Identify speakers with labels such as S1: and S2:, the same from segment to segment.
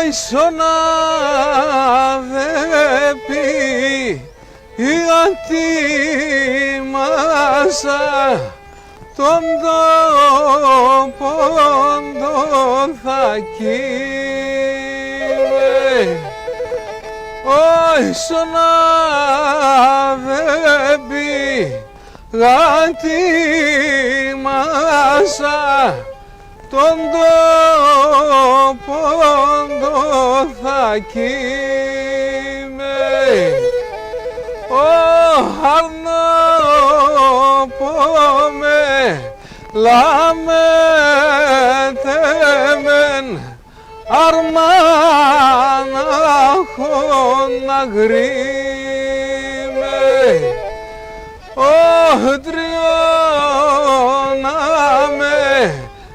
S1: Άισον αδεπή ιατήμασα τον τόπον τον θα κείμε. Άισον αδεπή ιατήμασα τον τόπον τον θα κείμε. Αρνόπομαι λάμετεμεν αρμάναχον αγρίμαι. Τριώναμε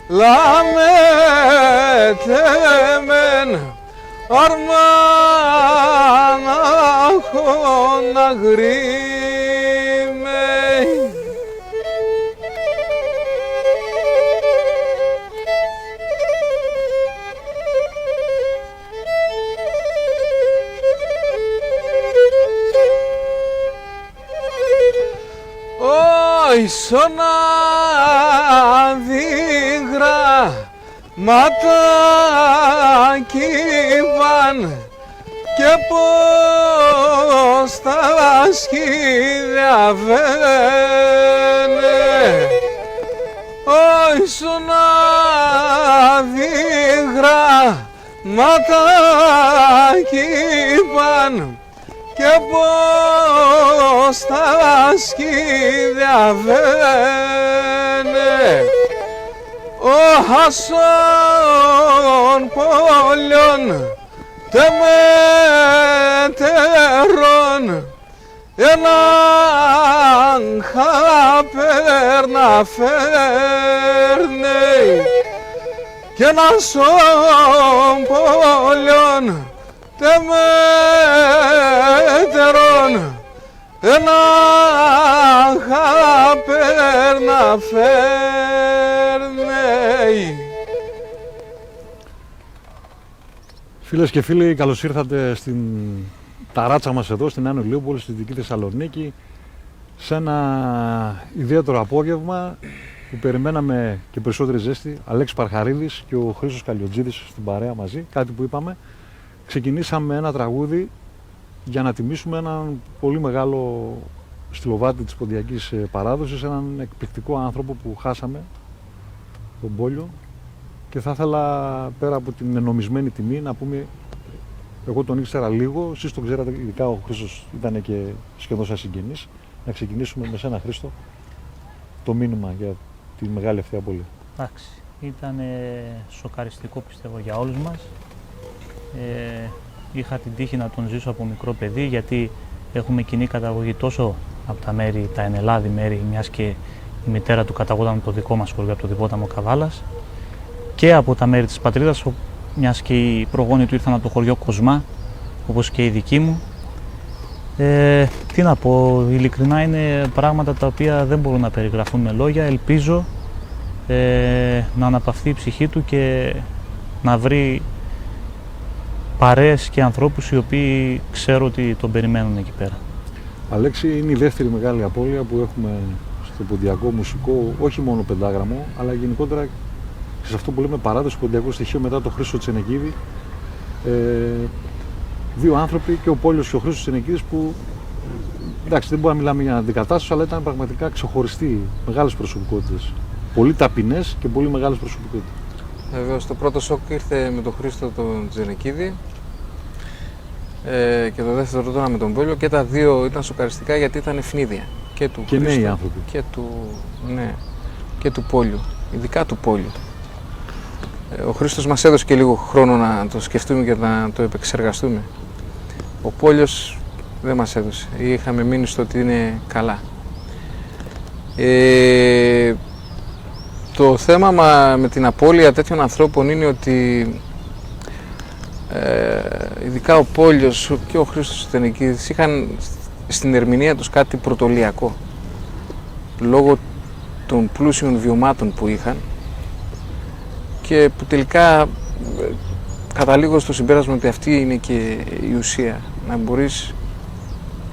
S1: λάμετεμεν αρμάναχον αγρίμαι. Άισον αδίγρα ματά κύβαν και πως τα σχήδια βαίνε. Άισον αδίγρα ματά κύβαν και πως τα σχήδια βαίνε. Ο Χασόν πόλιον τεμέτερον έναν χάπερ να φέρνει και έναν σον πόλιον τεμέτερον έναν χάπερ να φέρνει.
S2: Φίλες και φίλοι, καλώς ήρθατε στην ταράτσα μας εδώ στην Άνω Ηλιούπολη, στη Δυτική Θεσσαλονίκη, σε ένα ιδιαίτερο απόγευμα που περιμέναμε και περισσότερη ζέστη. Αλέξης Παρχαρίδης και ο Χρήστος Καλλιοτζίδης στην παρέα μαζί, κάτι που είπαμε. Ξεκινήσαμε ένα τραγούδι για να τιμήσουμε έναν πολύ μεγάλο στυλοβάτη της ποντιακής παράδοσης, έναν εκπληκτικό άνθρωπο που χάσαμε, τον Πόλιο, και θα ήθελα πέρα από την ενομισμένη τιμή να πούμε, εγώ τον ήξερα λίγο, εσείς τον ξέρατε, ειδικά ο Χρήστος ήταν και σχεδόν σαν συγγενής, να ξεκινήσουμε με σένα, Χρήστο, το μήνυμα για τη μεγάλη αυτή απώλεια.
S3: Εντάξει, ήταν σοκαριστικό πιστεύω για όλους μας. Είχα την τύχη να τον ζήσω από μικρό παιδί, γιατί έχουμε κοινή καταγωγή τόσο από τα μέρη, τα ενελάδη μέρη, μιας και η μητέρα του καταγόταν από το δικό μας χωριό, από το Διπόταμο Καβάλας, και από τα μέρη της πατρίδας, μιας και οι προγόνοι του ήρθαν από το χωριό Κοσμά, όπως και οι δικοί μου. Τι να πω, ειλικρινά είναι πράγματα τα οποία δεν μπορούν να περιγραφούν με λόγια. Ελπίζω να αναπαυθεί η ψυχή του και να βρει παρέες και ανθρώπους οι οποίοι ξέρω ότι τον περιμένουν εκεί πέρα.
S2: Αλέξη, είναι η δεύτερη μεγάλη απώλεια που έχουμε στο ποντιακό μουσικό, όχι μόνο πεντάγραμμο, αλλά γενικότερα σε αυτό που λέμε παράδοση ποντιακό στοιχείο μετά τον Χρήστο Τσενεκίδη. Δύο άνθρωποι, και ο Πόλιος και ο Χρήστος Τσενεκίδης, που εντάξει, δεν μπορούμε να μιλάμε για αντικατάσταση, αλλά ήταν πραγματικά ξεχωριστοί, μεγάλες προσωπικότητες. Πολύ ταπεινές και πολύ μεγάλες προσωπικότητες.
S1: Βεβαίως, το πρώτο σοκ ήρθε με τον Χρήστο τον Τσενεκίδη και το δεύτερο τώρα με τον Πόλιο, και τα δύο ήταν σοκαριστικά γιατί ήταν ευνίδια. Και του
S2: και
S1: Χρήστο,
S2: νέοι άνθρωποι.
S1: Και του Πόλιου, ειδικά του Πόλιου. Ο Χρήστος μας έδωσε και λίγο χρόνο να το σκεφτούμε και να το επεξεργαστούμε. Ο Πόλιος δεν μας έδωσε, είχαμε μείνει στο ότι είναι καλά. Το θέμα με την απώλεια τέτοιων ανθρώπων είναι ότι ειδικά ο Πόλιος και ο Χρήστος Τσενεκίδης είχαν στην ερμηνεία τους κάτι πρωτολιακό, λόγω των πλούσιων βιωμάτων που είχαν και που τελικά καταλήγω στο συμπέρασμα ότι αυτή είναι και η ουσία. Να μπορείς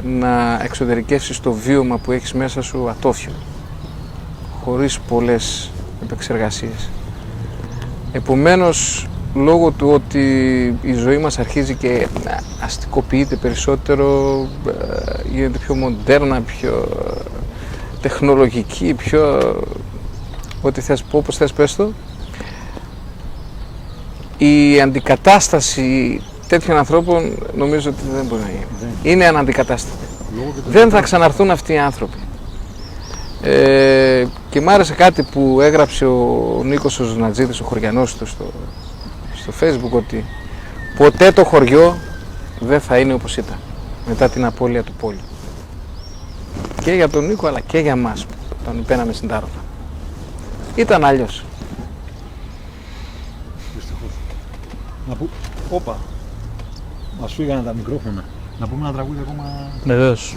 S1: να εξωτερικεύσεις το βίωμα που έχεις μέσα σου ατόφιο, χωρίς πολλές επεξεργασίες. Επομένως, λόγω του ότι η ζωή μας αρχίζει και αστικοποιείται περισσότερο, γίνεται πιο μοντέρνα, πιο τεχνολογική, πιο ό,τι θες πω, όπως θες πες το, η αντικατάσταση τέτοιων ανθρώπων νομίζω ότι δεν μπορεί να γίνει. Είναι αναντικατάστατη. Δεν θα ξαναρθούν αυτοί οι άνθρωποι. Και μ' άρεσε κάτι που έγραψε ο Νίκος ο Ζουνατζίδης, ο χωριανός του, στο Facebook, ότι ποτέ το χωριό δεν θα είναι όπως ήταν μετά την απώλεια του πόλου. Και για τον Νίκο αλλά και για μας που τον παίρναμε στην Τάροδα. Ήταν αλλιώς.
S2: Δυστυχώς. Να πούμε, όπα, μας φύγανε τα μικρόφωνα. Να πούμε ένα τραγούδι ακόμα.
S3: Βεβαίως.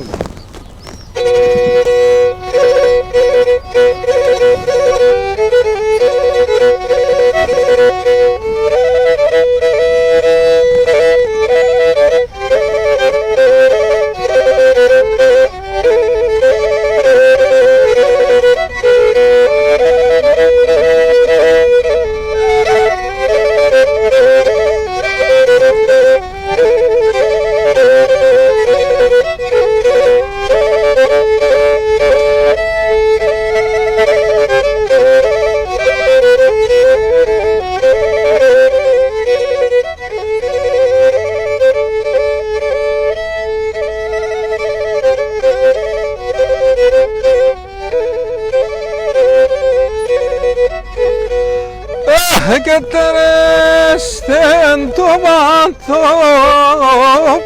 S1: Και τερέστεν το μάτο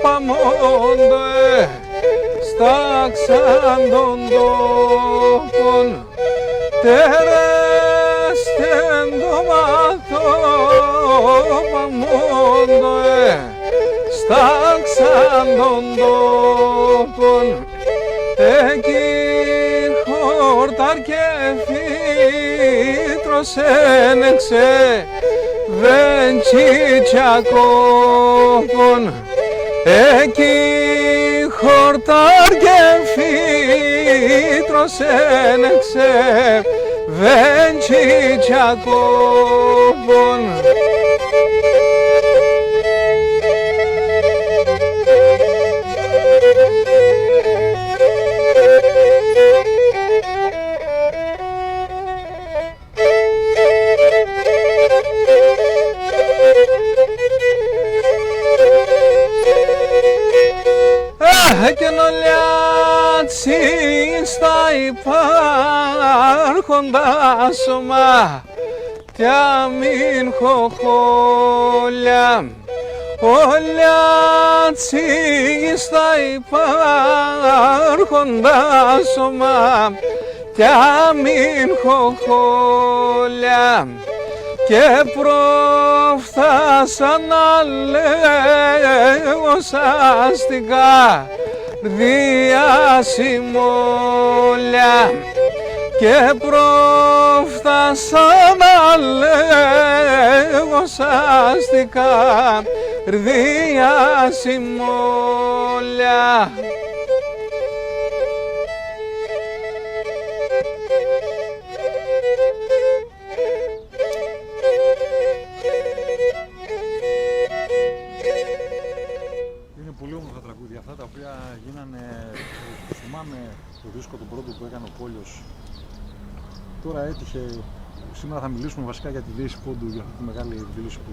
S1: παμόντε στάξαν των τόπων, τερέστεν το μάτο παμόντε στάξαν των τόπων, εκεί χόρταρ και φύτρος ένεξε βεντσίτσιακόπων, εκεί χόρταρ και φύτρος ένεξε βεντσίτσιακόπων. Και νολιάτσι στα υπάρχοντα σώμα τια μην χοχόλια, ολιάτσι στα υπάρχοντα σώμα τια μην χοχόλια, και προφθάσα να λέγω σαστικά διασημόλια, και προφθάσα να λέγω σαστικά διασημόλια.
S2: Αυτά τα οποία γίνανε, θυμάμαι το δίσκο τον πρώτο που έκανε ο Πόλιος. Τώρα έτυχε, σήμερα θα μιλήσουμε βασικά για τη Δύση Πόντου, για αυτή τη μεγάλη εκδήλωση που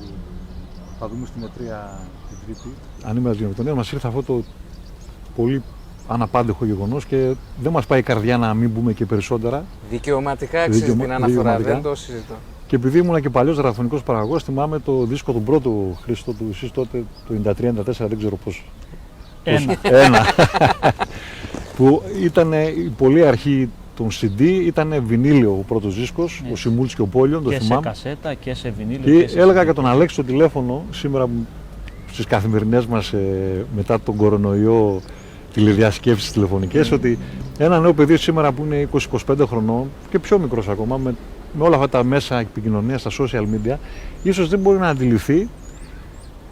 S2: θα δούμε στην E3 την Τρίτη. Αν είμαι ραδιοφωνία, μας ήρθε αυτό το πολύ αναπάντεχο γεγονός και δεν μας πάει η καρδιά να μην πούμε και περισσότερα.
S1: Δικαιωματικά αξίζει την αναφορά, δεν το συζητώ.
S2: Και επειδή ήμουν και παλιός ραδιοφωνικός παραγωγός, θυμάμαι το δίσκο τον πρώτο, Χρήστο, του εσείς τότε, το 93-94, δεν ξέρω πώς. Ένα. Που ήταν η πολύ αρχή των CD, ήταν βινίλιο ο πρώτος δίσκος, ο Σιμούλης και ο Πόλιον, το θυμάμαι.
S3: Και σε κασέτα και σε βινίλιο.
S2: Και έλεγα για τον Αλέξη στο τηλέφωνο, σήμερα στις καθημερινές μας μετά τον κορονοϊό τηλεδιασκέψεις τηλεφωνικές, ότι ένα νέο παιδί σήμερα που είναι 20-25 χρονών και πιο μικρός ακόμα, με όλα αυτά τα μέσα επικοινωνίας, στα social media, ίσως δεν μπορεί να αντιληφθεί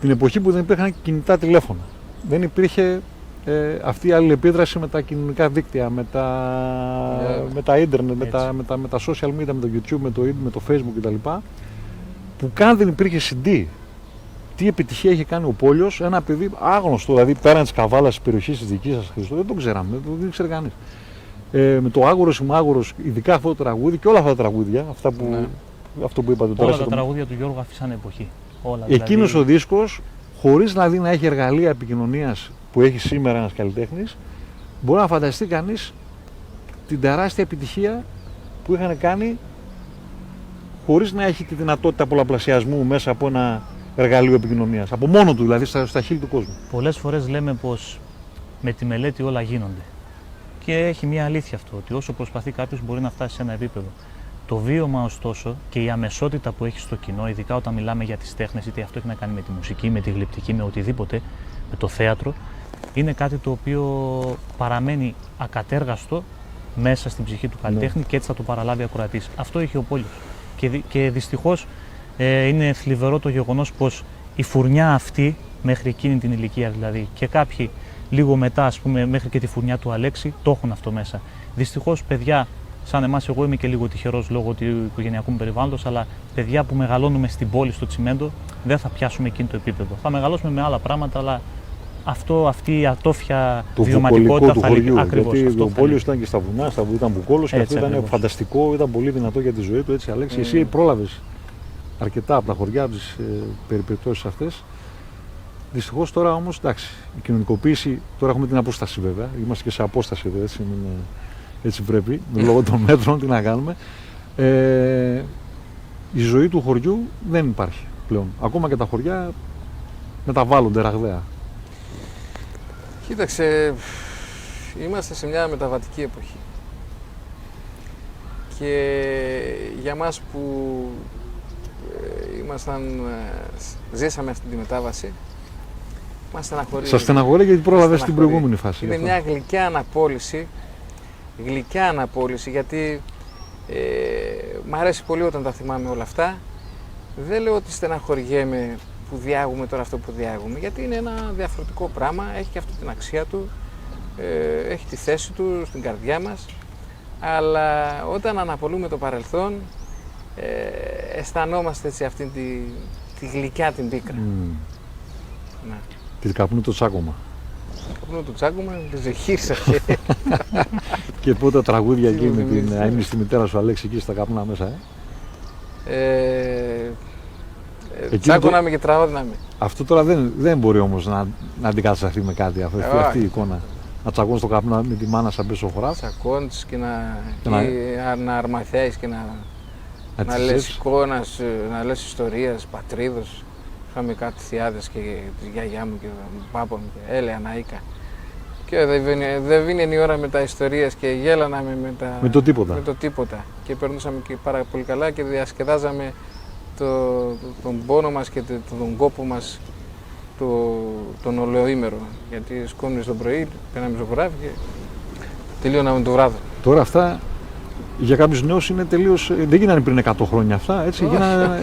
S2: την εποχή που δεν υπήρχαν κινητά τηλέφωνα. Δεν υπήρχε αυτή η αλληλεπίδραση με τα κοινωνικά δίκτυα, με τα ίντερνετ, με τα social media, με το YouTube, με το Facebook κτλ. Που καν δεν υπήρχε CD. Τι επιτυχία είχε κάνει ο Πόλιος, ένα παιδί άγνωστο, δηλαδή πέραν της Καβάλας της περιοχής της δικής σας, Χριστό, δεν το ξέραμε, δεν ήξερε κανείς. Με το Άγορος ή Μάγορος, ειδικά αυτό το τραγούδι και όλα αυτά τα τραγούδια, αυτό που είπατε τώρα.
S3: Όλα τα τραγούδια του Γιώργου αφήσαν εποχή.
S2: Εκείνος
S3: δηλαδή...
S2: ο δίσκος, χωρίς δηλαδή να έχει εργαλεία επικοινωνίας που έχει σήμερα ένας καλλιτέχνης, μπορεί να φανταστεί κανείς την τεράστια επιτυχία που είχαν κάνει χωρίς να έχει τη δυνατότητα πολλαπλασιασμού μέσα από ένα εργαλείο επικοινωνίας. Από μόνο του, δηλαδή στα χείλη του κόσμου.
S3: Πολλές φορές λέμε πως με τη μελέτη όλα γίνονται. Και έχει μια αλήθεια αυτό, ότι όσο προσπαθεί κάποιος μπορεί να φτάσει σε ένα επίπεδο. Το βίωμα, ωστόσο, και η αμεσότητα που έχει στο κοινό, ειδικά όταν μιλάμε για τις τέχνες, είτε αυτό έχει να κάνει με τη μουσική, με τη γλυπτική, με οτιδήποτε, με το θέατρο, είναι κάτι το οποίο παραμένει ακατέργαστο μέσα στην ψυχή του καλλιτέχνη και έτσι θα το παραλάβει ακροατής. Αυτό είχε ο Πόλιος. Και δυστυχώς είναι θλιβερό το γεγονός πως η φουρνιά αυτή, μέχρι εκείνη την ηλικία δηλαδή, και κάποιοι λίγο μετά, ας πούμε, μέχρι και τη φουρνιά του Αλέξη, το έχουν αυτό μέσα. Δυστυχώς, παιδιά σαν εμάς, εγώ είμαι και λίγο τυχερός λόγω του οικογενειακού μου περιβάλλοντος, αλλά παιδιά που μεγαλώνουμε στην πόλη, στο τσιμέντο, δεν θα πιάσουμε εκείνο το επίπεδο. Θα μεγαλώσουμε με άλλα πράγματα, αλλά αυτή η ατόφια βιωματικότητα θα λείπει. Ακριβώς.
S2: Γιατί ο Πόλιος ήταν και στα βουνά, ήταν μπουκόλος και αυτό ήταν φανταστικό, ήταν πολύ δυνατό για τη ζωή του. Έτσι, Αλέξη, εσύ πρόλαβες αρκετά από τα χωριά, από τις περιπτώσεις αυτές. Δυστυχώς τώρα όμως, εντάξει, η κοινωνικοποίηση, τώρα έχουμε την απόσταση βέβαια, είμαστε και σε απόσταση εδώ, έτσι πρέπει, λόγω των μέτρων, τι να κάνουμε. Η ζωή του χωριού δεν υπάρχει πλέον. Ακόμα και τα χωριά μεταβάλλονται ραγδαία.
S1: Κοίταξε, είμαστε σε μια μεταβατική εποχή. Και για μας που ζήσαμε αυτή τη μετάβαση, μας στεναχωρεί.
S2: Σας στεναχωρεί γιατί πρόλαβες την προηγούμενη φάση.
S1: Είναι μια γλυκιά αναπόλυση, γιατί μ' αρέσει πολύ όταν τα θυμάμαι όλα αυτά. Δεν λέω ότι στεναχωριέμαι που διάγουμε τώρα αυτό που διάγουμε, γιατί είναι ένα διαφορετικό πράγμα, έχει και αυτή την αξία του, έχει τη θέση του στην καρδιά μας, αλλά όταν αναπολούμε το παρελθόν, αισθανόμαστε έτσι αυτή τη γλυκιά την πίκρα. Ναι.
S2: Και καπνού το τσάκωμα.
S1: Καπνού το τσάκωμα, τη ζεχήρισα.
S2: Και πότε τραγούδια εκεί με την αείμνηστη μητέρα σου, Αλέξη, εκεί στα καπνά μέσα,
S1: Τσάκωναμε και τραγώδιναμε.
S2: Αυτό τώρα δεν μπορεί όμως να αντικατασταθεί με κάτι, αυτή η εικόνα. Να τσακώνεις το καπνό με τη μάνα σαν πέσω χωράφ.
S1: Τσακώνεις και να αρμαθιάεις και να λες εικόνας, να λες ιστορίας, πατρίδος. Είχαμε κάτι θειάδες και τη γιαγιά μου και τον πάπα μου και έλεγα ναΐκα. Και δεν βίνει η ώρα με τα ιστορίες και γέλαναμε με το τίποτα. Και περνούσαμε και πάρα πολύ καλά και διασκεδάζαμε τον πόνο μας και τον κόπο μας τον ολοήμερο. Γιατί σκόνης το πρωί, πέραμε ζωγράφι και τελείωναμε το βράδυ.
S2: Τώρα αυτά για κάποιους νέους είναι τελείως. Δεν γίνανε πριν 100 χρόνια αυτά. Έτσι,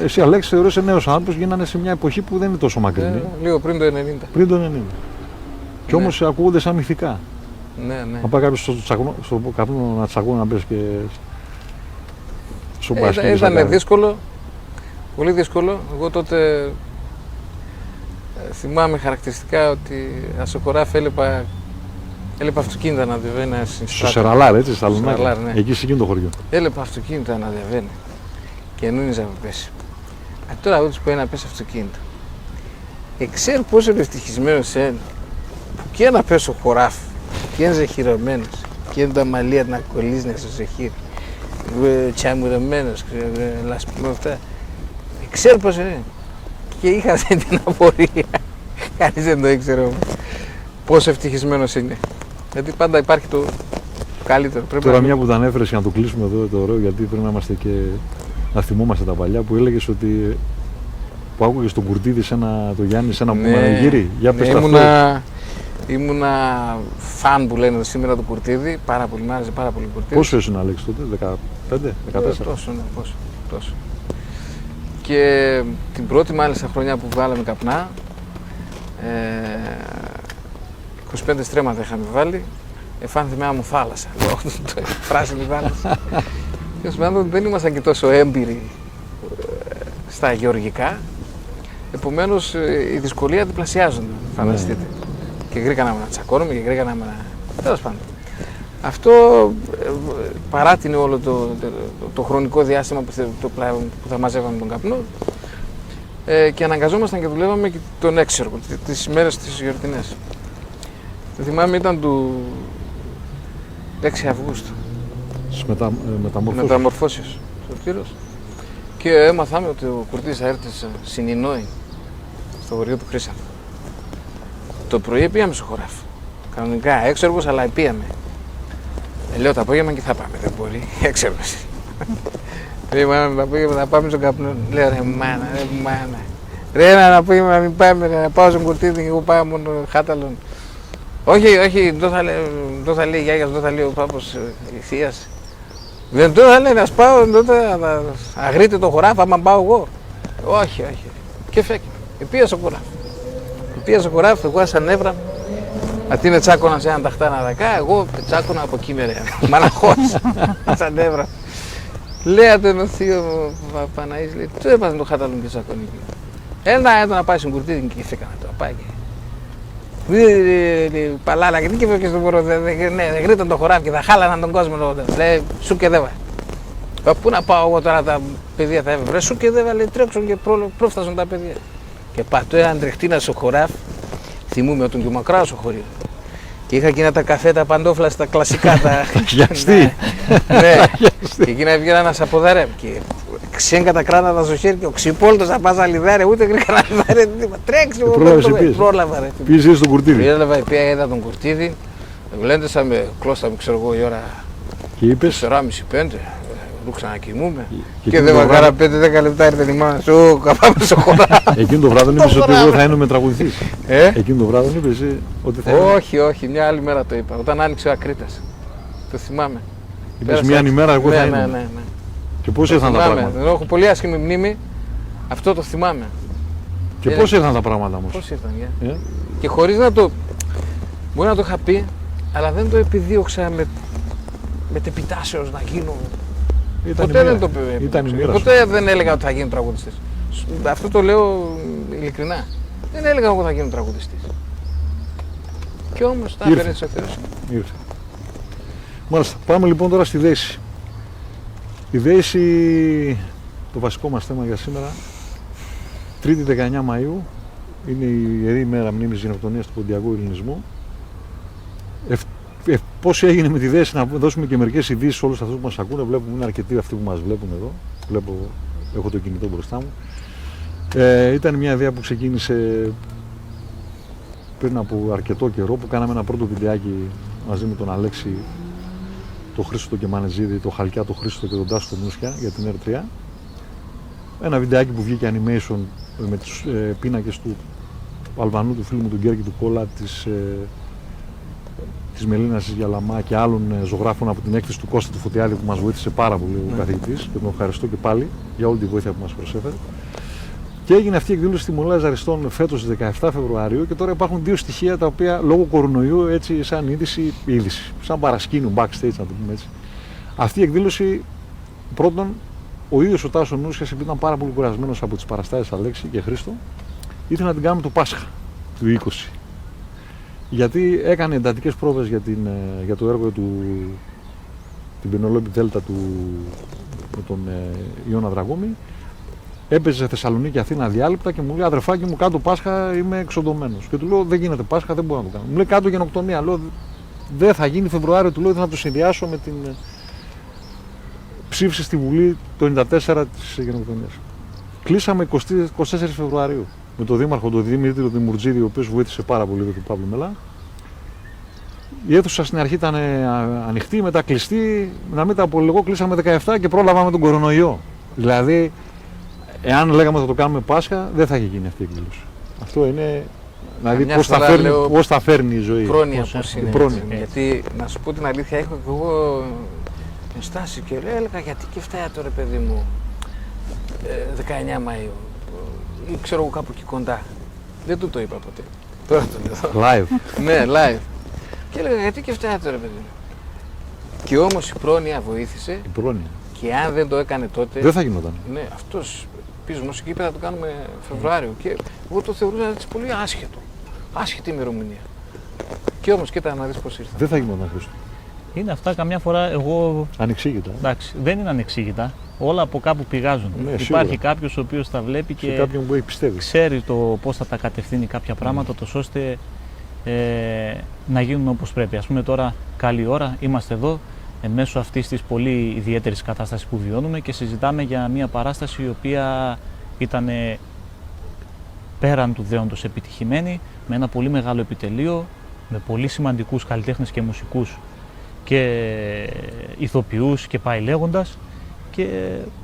S2: εσύ, Αλέξη, θεωρείσαι νέος άνθρωπος, γίνανε σε μια εποχή που δεν είναι τόσο μακρινή.
S1: Λίγο πριν το 90.
S2: Πριν το 90. Κι όμως ακούγονται σαν μυθικά.
S1: Ναι.
S2: Να πάει κάποιος στο καπνό να τσακώνει να πες και.
S1: Ήταν δύσκολο. Πολύ δύσκολο. Εγώ τότε θυμάμαι χαρακτηριστικά ότι στο χωράφι έλεπα αυτοκίνητα να διαβαίνει.
S2: Στο Σεραλάρ, έτσι, στα Λουνάκια. Ναι. Εκεί σε εκείνο το χωριό.
S1: Έλεπα αυτοκίνητα να διαβαίνει. Και νούνιζα να πέσει. Τώρα ούτε που να πέσει αυτοκίνητο. Ξέρω πόσο ευτυχισμένος είναι που και να πέσω χωράφι και είναι ζεχυρωμένος και είναι τα μαλλία να κολλήσει στο ζεχύρι. Τσαμουρωμένος, λασπινό αυτά. Ξέρω πώς είναι. Και είχα την απορία. Κανείς δεν το ήξερε όμως. Πόσο ευτυχισμένος είναι. Γιατί πάντα υπάρχει το καλύτερο.
S2: Τώρα μια που τα ανέφερες για να το κλείσουμε εδώ το ωραίο, γιατί πρέπει να είμαστε και να θυμόμαστε τα παλιά, που έλεγες ότι που άκουγες τον Κουρτίδη, το Γιάννη, σε ένα πανηγύρι. Για πες
S1: ήμουνα φαν που λένε σήμερα του Κουρτίδη. Πάρα πολύ, μ' άρεσε πάρα πολύ ο Κουρτίδης.
S2: Πόσο ήσουν, Αλέξη, τότε, 15, 14?
S1: Τόσο. Και την πρώτη μάλιστα χρονιά που βγάλαμε καπνά, 25 στρέμματα είχαμε βάλει. Εφάνθη μια μου θάλασσα. Λέω, πράσινη θάλασσα. Τέλος πάντων, δεν ήμασταν και τόσο έμπειροι στα γεωργικά. Επομένως, η δυσκολία διπλασιάζονταν, φανταστείτε. Και γρήγορα να τσακώνουμε και γρήγορα να. Τέλος πάντων. Αυτό παράτηνε όλο το χρονικό διάστημα που θα μαζεύαμε τον καπνό και αναγκαζόμασταν και δουλεύαμε και τον έξεργο, τις ημέρες τις γιορτινές. Το θυμάμαι ήταν του 6 Αυγούστου. Μεταμορφώσεως στο Τύρος. Και έμαθαμε ότι ο Κουρτής θα έρθει στην Ινόη, στο χωριό του Χρύσανθου. Το πρωί πήγαμε στο χωράφι. Κανονικά έξεργος, αλλά πήγαμε. Λέω το απόγευμα και θα πάμε, δεν μπορεί, έξεργος. Πήγαμε το απόγευμα, θα πάμε στον καπνό. Λέω ρε μάνα, ρε μάνα. Ρε ένα απόγευμα να μην πάμε, να πάω στον Κουρτίδη και εγώ πάω μόνο χάταλον. Όχι, όχι, δεν θα λέει η γιάγια, δεν θα λέει ο πάπος η θείας. Δεν το θα λέει να σπάω, τότε θα αγρείτε το χωράφι, άμα πάω εγώ. Όχι, όχι. Και φέκει. Πήγα στο χωράφι. Πήγα στο χωράφι, εγώ σαν νεύρα. Αντί να τσάκωνα σε έναν ταχτάνα δακά, εγώ τσάκωνα από εκεί μερέα. Μαλαχώς, σαν νεύρα. Λέει τον θείο μου Παναής, λέει, του έπαθαν το χάταλον και τσακώνει. Ένα να πάει στον Κουρτίδη και φέκανα το απάκι. Παλάλα και τι και στον χώρο, δεν γρήταν το χωράφι και θα χάλαναν τον κόσμο. Λέει, σου και δέβα. Πού να πάω εγώ τώρα, τα παιδιά θα έβρε. Σου και δέβα, λέει, τρέξουν και πρόφτασαν τα παιδιά. Και πατώ έναν τρεχτίνα στο χωράφι, θυμούμαι όταν και μακρά στο χωρίο. Και είχα εκείνα τα καφέ, τα παντόφλα, τα κλασικά, τα...
S2: Γιαστή.
S1: Ναι, και εκείνα έβγαινα να σαποδαρέ. Και ξέγκα τα κράματα στο χέρι και ο ξυπόλτος θα πας αλιδάρε, ούτε γρήγορα αλιδάρε, τρέξει, πρόλαβα ρε.
S2: Πήγες στον Κουρτίδη.
S1: Πήγα, είδα τον Κουρτίδη, γλέντεσα με, κλώστα με, ξέρω εγώ, η ώρα
S2: και είπες
S1: 4.30-5, ρούξα να κοιμούμε και δεν βαγάρα 5-10 λεπτά ήρθε η μάνα σου, καπάμε στο χωράφι.
S2: Εκείνο το βράδυ είπες ότι εγώ θα είμαι τραγουδιστής. Εκείνο το βράδυ είπες ότι θα είμαι.
S1: Όχι, όχι, μια άλλη μέρα το είπα, όταν άνοιξε ο Ακρίτας. Το θυμάμαι.
S2: Είπες μια άλλη μέρα εγώ θα είμαι.
S1: Ναι.
S2: Και πώς ήρθαν τα πράγματα.
S1: Έχω πολύ άσχημη μνήμη, αυτό το θυμάμαι.
S2: Και πώς ήρθαν τα πράγματα όμως.
S1: Πώς ήρθαν, και χωρίς να το. Μπορεί να το είχα πει, αλλά δεν το επιδίωξα με τεπιτάσεως να γίνω. Ποτέ δεν το επιδίωξα. Ποτέ δεν έλεγα ότι θα γίνω τραγουδιστής. Αυτό το λέω ειλικρινά. Δεν έλεγα ότι θα γίνω τραγουδιστής. Και όμως τα έφερε της Θεός.
S2: Ήρθε. Μάλιστα. Πάμε λοιπόν τώρα στη Δύση. Η Δύση, το βασικό μας θέμα για σήμερα, 3η 19 Μαΐου, είναι η Ιερή ημέρα μνήμης γενοκτονίας του Ποντιακού Ελληνισμού. Πώς έγινε με τη Δύση, να δώσουμε και μερικές ειδήσεις σε όλους αυτούς που μας ακούνε. Βλέπουμε, είναι αρκετοί αυτοί που μας βλέπουν εδώ. Έχω το κινητό μπροστά μου. Ήταν μια ιδέα που ξεκίνησε πριν από αρκετό καιρό, που κάναμε ένα πρώτο βιντεάκι μαζί με τον Αλέξη, το Χρήστο και Μανεζίδη, το Χαλκιά, το Χρήστο και τον Τάσο Μούσια για την R3. Ένα βιντεάκι που βγήκε animation με τους πίνακες του Αλβανού, του φίλου μου, του Γκέρκη του Κόλλα, της Μελίνας της Γιαλαμά και άλλων ζωγράφων από την έκθεση του Κώστα του Φωτιάδη που μας βοήθησε πάρα πολύ ο καθηγητής και τον ευχαριστώ και πάλι για όλη τη βοήθεια που μας προσέφερε. Και έγινε αυτή η εκδήλωση στη Μονή Λαζαριστών φέτος στις 17 Φεβρουαρίου και τώρα υπάρχουν δύο στοιχεία τα οποία λόγω κορονοϊού έτσι σαν είδηση, σαν παρασκήνιο, backstage να το πούμε έτσι. Αυτή η εκδήλωση, πρώτον, ο ίδιος ο Τάσος Νούσιας, επειδή ήταν πάρα πολύ κουρασμένος από τις παραστάσεις Αλέξη και Χρήστο, ήθελε να την κάνουμε το Πάσχα του 20. Γιατί έκανε εντατικές πρόβες για το έργο του, την Πενελόπη Δέλτα με τον Ιώνα Δραγούμη. Έπαιζε σε Θεσσαλονίκη, Αθήνα αδιάλειπτα και μου λέει: αδερφάκι μου, κάτω Πάσχα είμαι εξοντωμένος. Και του λέω: δεν γίνεται Πάσχα, δεν μπορώ να το κάνω. Μου λέει: κάτω γενοκτονία. Λέω: δεν θα γίνει Φεβρουάριο. Του λέω: θα το συνδυάσω με την ψήφιση στη Βουλή το 94 της γενοκτονίας. Κλείσαμε 24 Φεβρουαρίου με τον Δήμαρχο, τον Δημήτριο Δημουρτζίδη, ο οποίος βοήθησε πάρα πολύ τον Παύλο Μελά. Η αίθουσα στην αρχή ήταν ανοιχτή, μετά κλειστή. Να μην τα απολογώ, κλείσαμε 17 και πρόλαβαμε τον κορονοϊό. Δηλαδή, εάν λέγαμε θα το κάνουμε Πάσχα, δεν θα είχε γίνει αυτή η εκδήλωση. Αυτό είναι. Δηλαδή, πώς θα φέρνει η ζωή.
S1: Πρόνοια πώς είναι. Γιατί, να σου πω την αλήθεια, έχω και εγώ ενστάσει και έλεγα γιατί και φταίει τώρα, παιδί μου, 19 Μαΐου. Ή ξέρω εγώ κάπου εκεί κοντά. Δεν του το είπα ποτέ. Τώρα το λέω.
S2: Live.
S1: Ναι, live. Και έλεγα γιατί και αυτά τώρα, παιδί. Και όμως η πρόνοια βοήθησε
S2: Η πρόνοια.
S1: και αν δεν το έκανε τότε.
S2: Δεν θα γινόταν.
S1: Ναι, αυτός πίσω μας εκεί θα το κάνουμε Φεβρουάριο. Και εγώ το θεωρούσα έτσι πολύ άσχετο. Άσχετη ημερομηνία. Και όμως κοίτα να δεις πώς ήρθα.
S2: Δεν θα γινόταν, Χρήστο.
S3: Είναι αυτά καμιά φορά εγώ.
S2: Ανεξήγητα.
S3: Εντάξει, δεν είναι ανεξήγητα. Όλα από κάπου πηγάζουν.
S2: Ναι,
S3: Υπάρχει
S2: σίγουρα.
S3: κάποιος ο οποίος τα βλέπει
S2: Σε
S3: και
S2: κάποιον που έχει πιστεύει.
S3: ξέρει το πώς θα τα κατευθύνει κάποια πράγματα, τόσο ώστε να γίνουν όπως πρέπει. Ας πούμε τώρα, καλή ώρα, είμαστε εδώ μέσω αυτής της πολύ ιδιαίτερης κατάστασης που βιώνουμε και συζητάμε για μια παράσταση η οποία ήταν πέραν του δέοντος επιτυχημένη, με ένα πολύ μεγάλο επιτελείο, με πολύ σημαντικούς καλλιτέχνες και μουσικούς και ηθοποιούς και πάει λέγοντας, και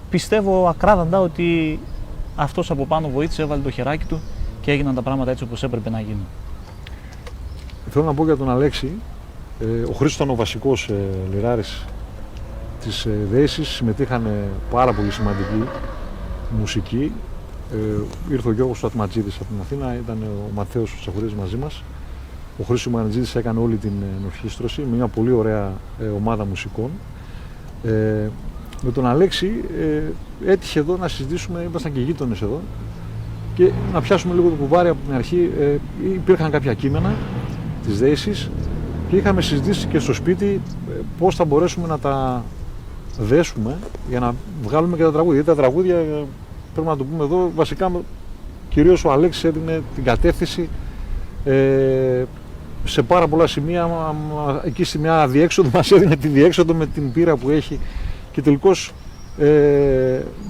S3: πιστεύω ακράδαντα ότι αυτός από πάνω βοήθησε, έβαλε το χεράκι του και έγιναν τα πράγματα έτσι όπως έπρεπε να γίνουν.
S2: Θέλω να πω για τον Αλέξη. Ο Χρήστος ήταν ο βασικός λιράρης της Δέσης. Συμμετείχαν πάρα πολύ σημαντικοί μουσικοί. Ήρθε ο Γιώργος Ατματζίδης από την Αθήνα, ήταν ο Μαθαίος Τσαχουρίδης μαζί μας. Ο Χρήστος Μανατζίδης έκανε όλη την ενορχήστρωση με μια πολύ ωραία ομάδα μουσικών. Με τον Αλέξη έτυχε εδώ να συζητήσουμε, ήμασταν και γείτονες εδώ, και να πιάσουμε λίγο το κουβάρι από την αρχή. Υπήρχαν κάποια κείμενα της Δέσης και είχαμε συζητήσει και στο σπίτι πώς θα μπορέσουμε να τα δέσουμε για να βγάλουμε και τα τραγούδια. Γιατί τα τραγούδια, πρέπει να το πούμε εδώ, βασικά κυρίως ο Αλέξης έδινε την κατεύθυνση σε πάρα πολλά σημεία. Εκεί στη μια αδιέξοδο μας έδινε τη διέξοδο με την πείρα που έχει, και τελικώς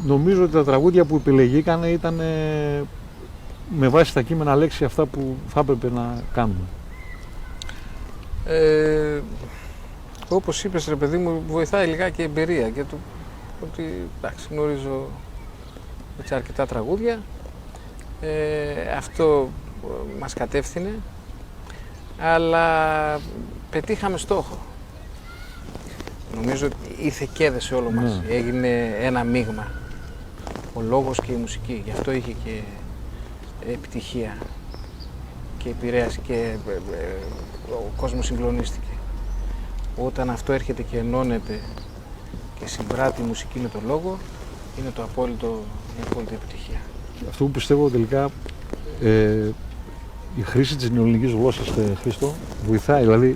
S2: νομίζω ότι τα τραγούδια που επιλεγήκαν ήταν με βάση τα κείμενα Αλέξη αυτά που θα έπρεπε να κάνουμε.
S1: Όπως είπες, ρε παιδί μου, βοηθάει λιγάκι η εμπειρία και το ότι εντάξει, γνωρίζω έτσι αρκετά τραγούδια. Αυτό μας κατεύθυνε, αλλά πετύχαμε στόχο. Νομίζω ότι ήρθε και έδεσε όλο μας.
S2: Ναι.
S1: Έγινε ένα μείγμα. Ο λόγος και η μουσική. Γι' αυτό είχε και επιτυχία και επηρέαση και ο κόσμος συγκλονίστηκε. Όταν αυτό έρχεται και ενώνεται και συμπράττει η μουσική με τον λόγο, είναι η απόλυτη επιτυχία.
S2: Αυτό που πιστεύω τελικά, η χρήση της νεοελληνικής γλώσσας, Χρήστο, βοηθάει. Δηλαδή,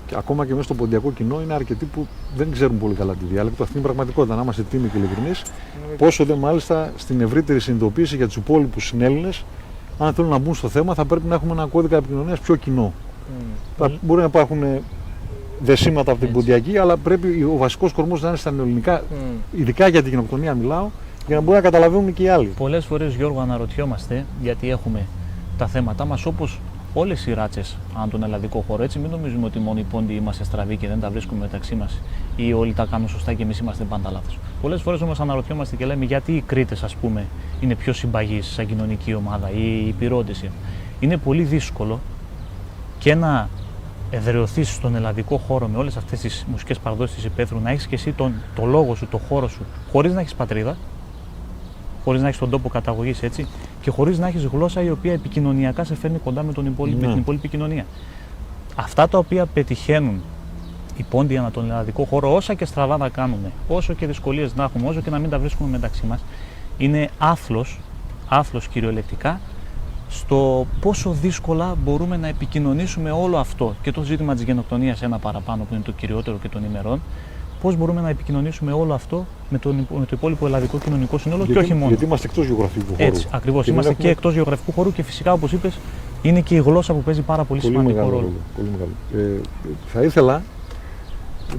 S2: και ακόμα και μέσα στο ποντιακό κοινό είναι αρκετοί που δεν ξέρουν πολύ καλά τη διάλεκτο. Αυτή είναι η πραγματικότητα, να είμαστε τίμοι και ειλικρινείς. Πόσο δε μάλιστα στην ευρύτερη συνειδητοποίηση για τους υπόλοιπους συνέλληνες, αν θέλουν να μπουν στο θέμα, θα πρέπει να έχουμε ένα κώδικα επικοινωνίας πιο κοινό. Μπορεί να υπάρχουν δεσίματα από την ποντιακή, αλλά πρέπει ο βασικός κορμός να είναι στα νεοελληνικά, ειδικά για την γενοκτονία μιλάω, για να μπορούν να καταλαβαίνουν και οι άλλοι.
S3: Πολλές φορές, Γιώργο, αναρωτιόμαστε, γιατί έχουμε τα θέματα μας όπως όλες οι ράτσες αν τον ελλαδικό χώρο. Έτσι, μην νομίζουμε ότι μόνο οι πόντιοι είμαστε στραβοί και δεν τα βρίσκουμε μεταξύ μας, ή όλοι τα κάνουν σωστά και εμείς είμαστε πάντα λάθος. Πολλές φορές όμως αναρωτιόμαστε και λέμε γιατί οι Κρήτες, ας πούμε, είναι πιο συμπαγείς σαν κοινωνική ομάδα, ή οι Πυρώτες. Είναι πολύ δύσκολο και να εδραιωθείς στον ελλαδικό χώρο με όλες αυτές τις μουσικές παραδόσεις της υπαίθρου, να έχεις και εσύ το λόγο σου, το χώρο σου, χωρίς να έχεις πατρίδα, χωρίς να έχεις τον τόπο καταγωγής, έτσι, και χωρίς να έχεις γλώσσα η οποία επικοινωνιακά σε φέρνει κοντά με την υπόλοιπη κοινωνία. Αυτά τα οποία πετυχαίνουν οι πόντιοι ανά τον ελλαδικό χώρο, όσα και στραβά να κάνουμε, όσο και δυσκολίες να έχουμε, όσο και να μην τα βρίσκουμε μεταξύ μας, είναι άθλος κυριολεκτικά στο πόσο δύσκολα μπορούμε να επικοινωνήσουμε όλο αυτό και το ζήτημα της γενοκτονίας, ένα παραπάνω που είναι το κυριότερο και των ημερών. Πώς μπορούμε να επικοινωνήσουμε όλο αυτό με το υπόλοιπο ελλαδικό κοινωνικό σύνολο, και όχι μόνο.
S2: Γιατί είμαστε εκτός γεωγραφικού χώρου.
S3: Έτσι, ακριβώς. Είμαστε και εκτός γεωγραφικού χώρου και φυσικά, όπως είπες, είναι και η γλώσσα που παίζει πάρα πολύ σημαντικό ρόλο.
S2: Πολύ μεγάλο. Θα ήθελα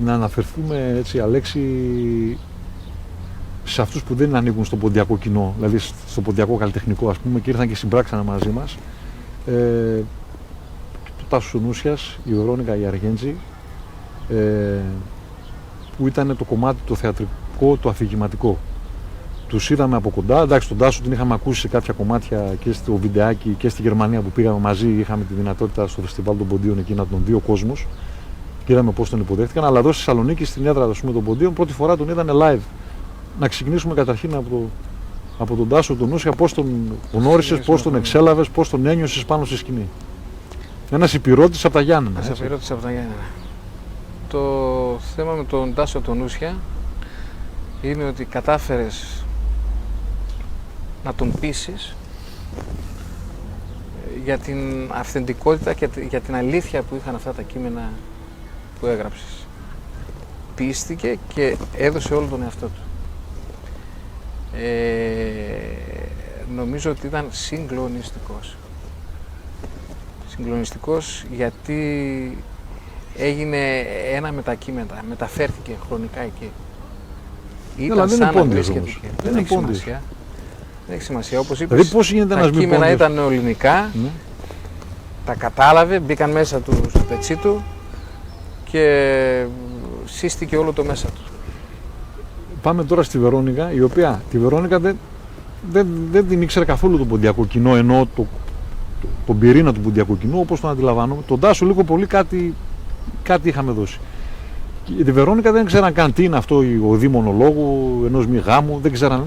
S2: να αναφερθούμε, έτσι, Αλέξη, σε αυτούς που δεν ανήκουν στο ποντιακό κοινό, δηλαδή στο ποντιακό καλλιτεχνικό, ας πούμε, και ήρθαν και συμπράξανε μαζί μας. Το Τάσος Νούσιας, η Βερόνικα η Αργέντζη, που ήταν το κομμάτι το θεατρικό, το αφηγηματικό. Τους είδαμε από κοντά. Εντάξει, τον Τάσο την είχαμε ακούσει σε κάποια κομμάτια και στο βιντεάκι και στη Γερμανία που πήγαμε μαζί. Είχαμε τη δυνατότητα στο φεστιβάλ των Ποντίων εκεί να τον δει ο κόσμος και είδαμε πώς τον υποδέχτηκαν. Αλλά εδώ στη Θεσσαλονίκη, στην έδρα των Ποντίων, πρώτη φορά τον είδανε live. Να ξεκινήσουμε καταρχήν από από τον Τάσο τον Νούσια, πώς τον γνώρισες, πώς τον εξέλαβες, πώς τον ένιωσες πάνω στη σκηνή. Ένας υπηρώτης από τα Γιάννενα.
S1: Ένας υπηρώτης από τα Γιάννενα. Το θέμα με τον Τάσο τον Νούσια είναι ότι κατάφερες να τον πείσεις για την αυθεντικότητα και για την αλήθεια που είχαν αυτά τα κείμενα που έγραψες. Πείστηκε και έδωσε όλο τον εαυτό του. Νομίζω ότι ήταν συγκλονιστικός. Συγκλονιστικός γιατί έγινε ένα με τα κείμενα, μεταφέρθηκε χρονικά εκεί. Ήταν σαν να βρίσκεται εκεί. Δεν έχει σημασία. Δεν έχει σημασία. Όπως είπες,
S2: δηλαδή, πώς γίνεται
S1: τα κείμενα ήταν ελληνικά,
S2: ναι.
S1: Τα κατάλαβε, μπήκαν μέσα του στο πετσί του και σύστηκε όλο το μέσα του.
S2: Πάμε τώρα στη Βερόνικα, η οποία τη Βερόνικα δεν την ήξερε καθόλου το ποντιακό κοινό, ενώ τον πυρήνα του ποντιακού κοινού, όπως τον αντιλαμβάνομαι. Τον Τάσο λίγο πολύ κάτι είχαμε δώσει. Και τη Βερόνικα δεν ξέραν καν τι είναι αυτό ο δίμονο λόγου ενός μη γάμου,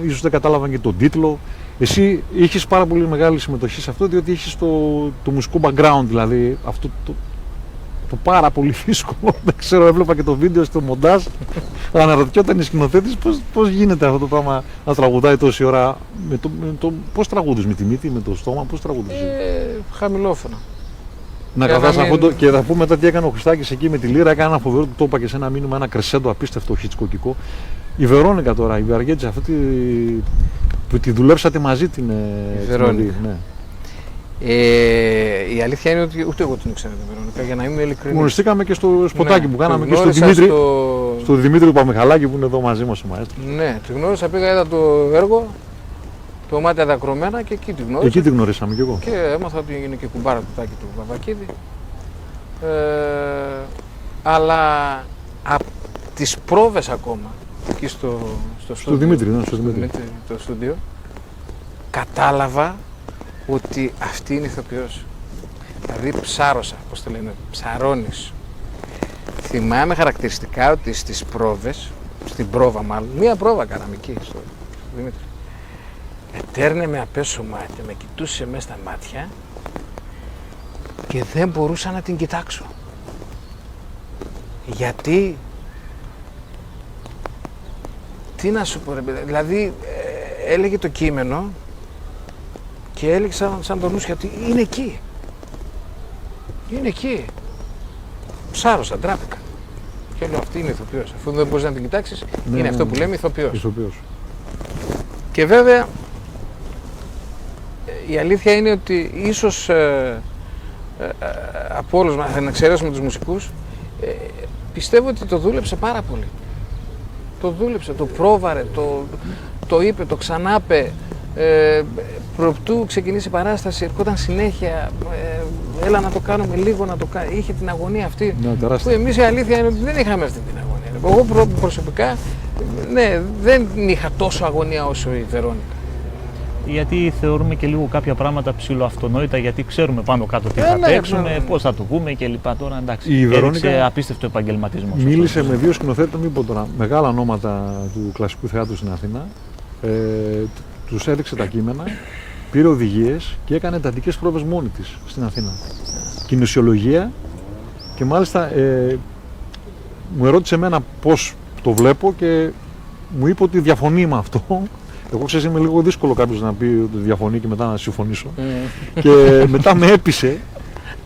S2: ίσως δεν κατάλαβαν και τον τίτλο. Εσύ είχες πάρα πολύ μεγάλη συμμετοχή σε αυτό, διότι είχες το μουσικό background, δηλαδή αυτό το πάρα πολύ δύσκολο. Δεν ξέρω, έβλεπα και το βίντεο στο μοντάζ. Αναρωτιόταν η σκηνοθέτης πώς γίνεται αυτό το πράγμα να τραγουδάει τόση ώρα. Πώς τραγούδεις, με τη μύτη, με το στόμα, πώς τραγούδεις?
S1: Χαμηλόφωνα.
S2: Να κατάσταση αυτό και θα πούμε μετά τι έκανε ο Χριστάκης εκεί με τη λύρα. Έκανε ένα φοβερό, το είπα και σε ένα μήνυμα, ένα κρεσέντο απίστευτο χιτσκοκικό. Η Βερόνικα τώρα, η Βαργέτζα, αυτή που τη δουλέψατε μαζί την Βερόνικα. Ναι.
S1: Η αλήθεια είναι ότι ούτε εγώ την ήξερα την Βερόνικα, για να είμαι ειλικρινής.
S2: Γνωριστήκαμε και στο σποτάκι που κάναμε και στο Δημήτρη του Παμιχαλάκη που είναι εδώ μαζί μας ο μαέστρος.
S1: Ναι, τη γνώρισα, πήγα, είδα το έργο, το μάτια τα κρωμένα και εκεί τη γνώρισα.
S2: Εκεί τη γνωρίσαμε κι εγώ.
S1: Και έμαθα ότι έγινε και κουμπάρα του Τάκη του Παπακίδη. Αλλά από τις πρόβες ακόμα, εκεί στο
S2: Δημήτρη, ναι, στο Δημήτρη.
S1: Το στούντιο, κατάλαβα ότι αυτή είναι ηθοποιός. Δηλαδή ψάρωσα, πώς το λένε, ψαρώνεις. Θυμάμαι χαρακτηριστικά ότι στις πρόβες, στην πρόβα μάλλον, μία πρόβα κάναμε εκεί στο Δημήτρη. Ετέρνε με απέσω μάτια, με κοιτούσε μέσα στα μάτια και δεν μπορούσα να την κοιτάξω. Γιατί, τι να σου πω ρε παιδί, δηλαδή έλεγε το κείμενο και έλεγε σαν τον Νούσια ότι είναι εκεί. Είναι εκεί. Ψάρωσα, ντράπηκα. Και λέω αυτή είναι ηθοποιός. Αφού δεν μπορείς να την κοιτάξεις, είναι αυτό που λέμε ηθοποιός. Και βέβαια η αλήθεια είναι ότι ίσως από όλους μας, να εξαιρέσουμε τους μουσικούς, πιστεύω ότι το δούλεψε πάρα πολύ. Το δούλεψε, το πρόβαρε, το είπε, το ξανάπε. Προπτού ξεκινήσει η παράσταση, ερχόταν συνέχεια, έλα να το κάνουμε λίγο, να το κάνουμε. Είχε την αγωνία αυτή, που εμείς η αλήθεια είναι ότι δεν είχαμε αυτή την αγωνία. Εγώ προσωπικά, ναι, δεν είχα τόσο αγωνία όσο η Βερόνικα.
S3: Γιατί θεωρούμε και λίγο κάποια πράγματα ψιλοαυτονόητα, γιατί ξέρουμε πάνω κάτω τι θα παίξουμε, πώς θα το πούμε κλπ. Τώρα εντάξει,
S2: η Βερόνικα
S3: απίστευτο επαγγελματισμό.
S2: Μίλησε με δύο σκηνοθέτες, μην πω τώρα, μεγάλα ονόματα του κλασικού θεάτρου στην Αθήνα. Τους έδειξε τα κείμενα, πήρε οδηγίες και έκανε εντατικές πρόβες μόνη της στην Αθήνα. Κινησιολογία και μάλιστα μου ερώτησε εμένα πώς το βλέπω και μου είπε ότι διαφωνεί με αυτό. Εγώ ξέρεις, είμαι λίγο δύσκολο κάποιος να πει ότι διαφωνεί και μετά να συμφωνήσω. Και μετά με έπεισε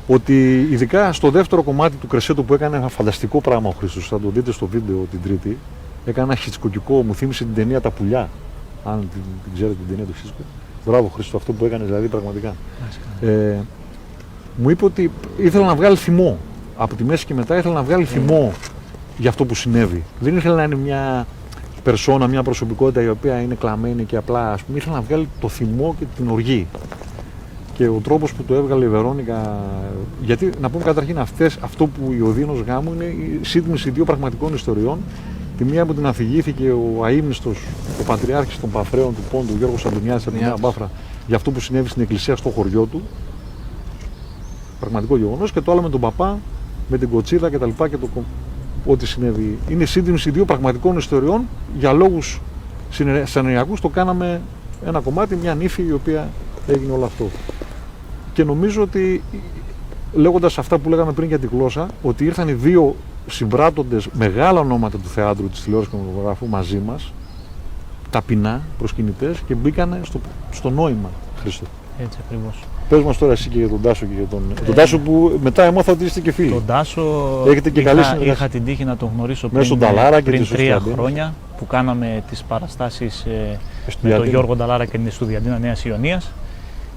S2: ότι ειδικά στο δεύτερο κομμάτι του κρεσέτου που έκανε ένα φανταστικό πράγμα ο Χρήστος, θα το δείτε στο βίντεο την Τρίτη, έκανε ένα χιτσκοκικό, μου θύμισε την ταινία Τα Πουλιά. Αν την ξέρετε την ταινία του Χίτσκοκ. Μπράβο Χρήστο, αυτό που έκανε δηλαδή πραγματικά. Μου είπε ότι ήθελε να βγάλει θυμό. Από τη μέση και μετά ήθελε να βγάλει θυμό για αυτό που συνέβη. Δεν ήθελε να είναι μια περσόνα, μια προσωπικότητα η οποία είναι κλαμμένη και απλά, ας πούμε, ήθελε να βγάλει το θυμό και την οργή. Και ο τρόπος που το έβγαλε η Βερόνικα. Γιατί να πούμε καταρχήν, αυτό που η Οδύνος Γάμου είναι η σύντμηση δύο πραγματικών ιστοριών. Τη μία που την αφηγήθηκε ο αείμνηστος, ο πατριάρχης των Παφραίων του Πόντου, ο Γιώργος Αντωνιάδης από τη Νέα Πάφρα, για αυτό που συνέβη στην εκκλησία στο χωριό του. Πραγματικό γεγονός. Και το άλλο με τον παπά, με την κοτσίδα κτλ. Και ό,τι συνέβη. Είναι σύντμηση δύο πραγματικών ιστοριών. Για λόγους σενεριακούς το κάναμε ένα κομμάτι, μια νύφη η οποία έγινε όλο αυτό. Και νομίζω ότι, λέγοντας αυτά που λέγαμε πριν για τη γλώσσα, ότι ήρθαν οι δύο συμπράττοντες μεγάλα ονόματα του θεάτρου, της τηλεόρασης και του κινηματογράφου μαζί μας, ταπεινά, προσκυνητές, και μπήκανε στο νόημα, Χρήστο.
S3: Έτσι ακριβώς.
S2: Πες μας τώρα εσύ και για τον Τάσο και για τον Τάσο που μετά έμαθα ότι είστε και φίλοι.
S3: Τον Τάσο
S2: έχετε και καλή συνεργασία.
S3: είχα την τύχη να τον γνωρίσω
S2: πριν
S3: 3 χρόνια που κάναμε τις παραστάσεις με τον Γιώργο Νταλάρα και την Στουδιαντίνα Νέας Ιωνίας,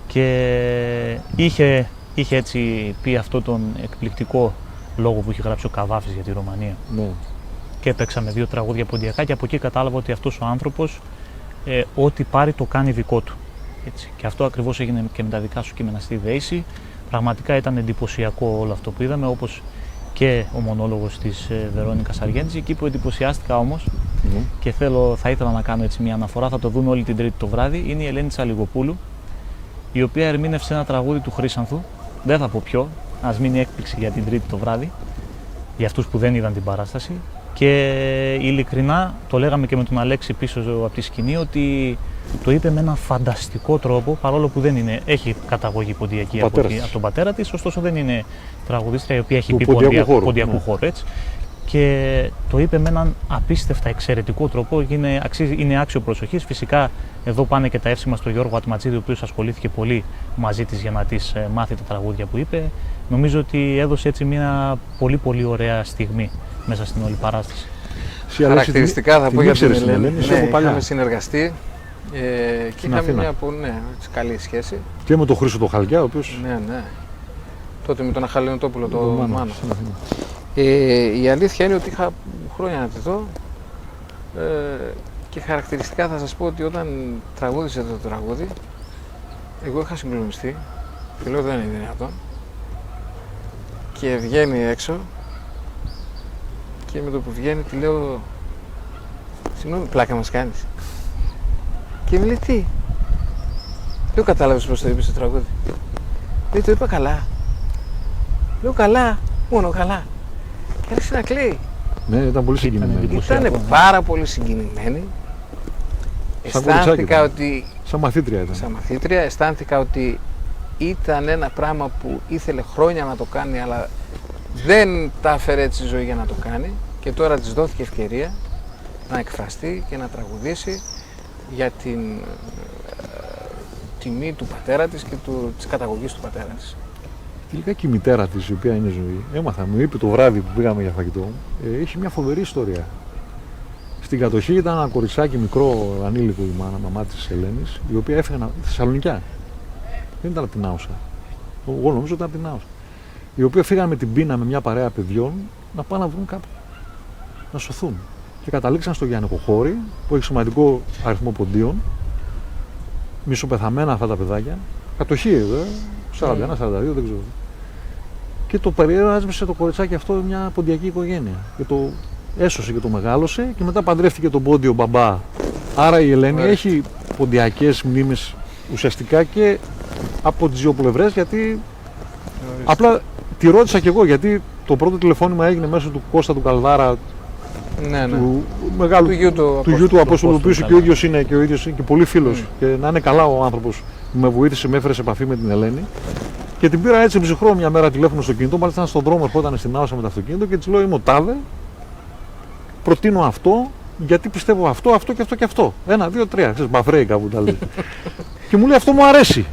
S3: και είχε έτσι πει αυτό τον εκπληκτικό λόγο που είχε γράψει ο Καβάφης για τη Ρωμανία.
S2: Ναι.
S3: Και παίξαμε 2 τραγούδια ποντιακά, και από εκεί κατάλαβα ότι αυτός ο άνθρωπος ό,τι πάρει το κάνει δικό του. Έτσι. Και αυτό ακριβώς έγινε και με τα δικά σου κείμενα στη Δέηση. Πραγματικά ήταν εντυπωσιακό όλο αυτό που είδαμε, όπως και ο μονόλογος της Βερόνικας Αργέντζη. Εκεί που εντυπωσιάστηκα όμως, και θα ήθελα να κάνω έτσι μια αναφορά, θα το δούμε όλη την Τρίτη το βράδυ, είναι η Ελένη Τσαλιγοπούλου, η οποία ερμήνευσε ένα τραγούδι του Χρήσανθου, δεν θα πω ποιο, ας μείνει έκπληξη για την Τρίτη το βράδυ, για αυτούς που δεν είδαν την παράσταση. Και ειλικρινά, το λέγαμε και με τον Αλέξη πίσω από τη σκηνή, ότι το είπε με έναν φανταστικό τρόπο, παρόλο που έχει καταγωγή ποντιακή από τον πατέρα της, ωστόσο δεν είναι τραγουδίστρια η οποία έχει πει ποντιακού χώρου. Έτσι. Και το είπε με έναν απίστευτα εξαιρετικό τρόπο, είναι άξιο προσοχής. Φυσικά εδώ πάνε και τα εύσημα στο Γιώργο Ατματζίδη, ο οποίος ασχολήθηκε πολύ μαζί της για να της μάθει τα τραγούδια που είπε. Νομίζω ότι έδωσε έτσι μια πολύ πολύ ωραία στιγμή μέσα στην όλη παράσταση.
S1: Χαρακτηριστικά θα πω για την Ελένη. Είχαμε συνεργαστεί και είχαμε μια καλή σχέση.
S2: Και με τον Χρήστο το Χαλκιά, ο οποίος...
S1: Ναι. Τότε με τον Αχαλιωτόπουλο, τον Μάνο. Η αλήθεια είναι ότι είχα χρόνια να τη δω, και χαρακτηριστικά θα σας πω ότι όταν τραγούδισε το τραγούδι, εγώ είχα συγκλονιστεί και λέω δεν είναι δυνατόν, και βγαίνει έξω και με το που βγαίνει τη λέω συγγνώμη, πλάκα μας κάνεις? Και μου λέει τι? Λέω κατάλαβες πως το είπες το τραγούδι? Λέει το είπα καλά. Λέω καλά, μόνο καλά. Και άρχισε να κλαίει.
S2: Ναι, ήταν πολύ συγκινημένη.
S1: Ήταν πάρα πολύ συγκινημένη. Αισθάνθηκα ότι...
S2: Σαν μαθήτρια ήταν.
S1: Σαν μαθήτρια, αισθάνθηκα ότι ήταν ένα πράγμα που ήθελε χρόνια να το κάνει, αλλά δεν τα έφερε έτσι η ζωή για να το κάνει, και τώρα της δόθηκε ευκαιρία να εκφραστεί και να τραγουδήσει για την τιμή του πατέρα της και της καταγωγής του πατέρα της.
S2: Τελικά και η μητέρα της, η οποία είναι ζωή, έμαθα, μου είπε το βράδυ που πήγαμε για φαγητό, είχε μια φοβερή ιστορία. Στην κατοχή ήταν ένα κοριτσάκι μικρό, ανήλικο, η μαμά της Ελένης, η οποία έφυγε Θεσσαλονικιά. Δεν ήταν από την Άουσα. Εγώ νομίζω ότι ήταν από την Άουσα. Οι οποίοι φύγανε με την πείνα με μια παρέα παιδιών να πάνε να βρουν κάπου να σωθούν. Και καταλήξαν στο Γιαννικοχώρι, που έχει σημαντικό αριθμό ποντίων, μισοπεθαμένα αυτά τα παιδάκια, κατοχή εδώ, 41, 42, δεν ξέρω. Και το περιέργαζε το κοριτσάκι αυτό μια ποντιακή οικογένεια. Και το έσωσε και το μεγάλωσε, και μετά παντρεύτηκε τον πόντιο μπαμπά. Άρα η Ελένη έχει ποντιακές μνήμες ουσιαστικά και από τις δύο πλευρές, γιατί απλά τη ρώτησα κι εγώ, γιατί το πρώτο τηλεφώνημα έγινε μέσω του Κώστα του Καλδάρα, του μεγάλου του γιου του Απόστολου, ο οποίος και ο ίδιος είναι και πολύ φίλος, και να είναι καλά ο άνθρωπος που με βοήθησε, με έφερε σε επαφή με την Ελένη. Και την πήρα έτσι ψυχρό μια μέρα τηλέφωνο στο κινητό, μάλιστα στον δρόμο ερχόταν στην Άουσα με το αυτοκίνητο, και της λέω είμαι ο τάδε, προτείνω αυτό, γιατί πιστεύω αυτό και αυτό. 1, 2, 3, ξέρεις, μπαφρέικα που τα λέει. Και μου λέει αυτό μου αρέσει.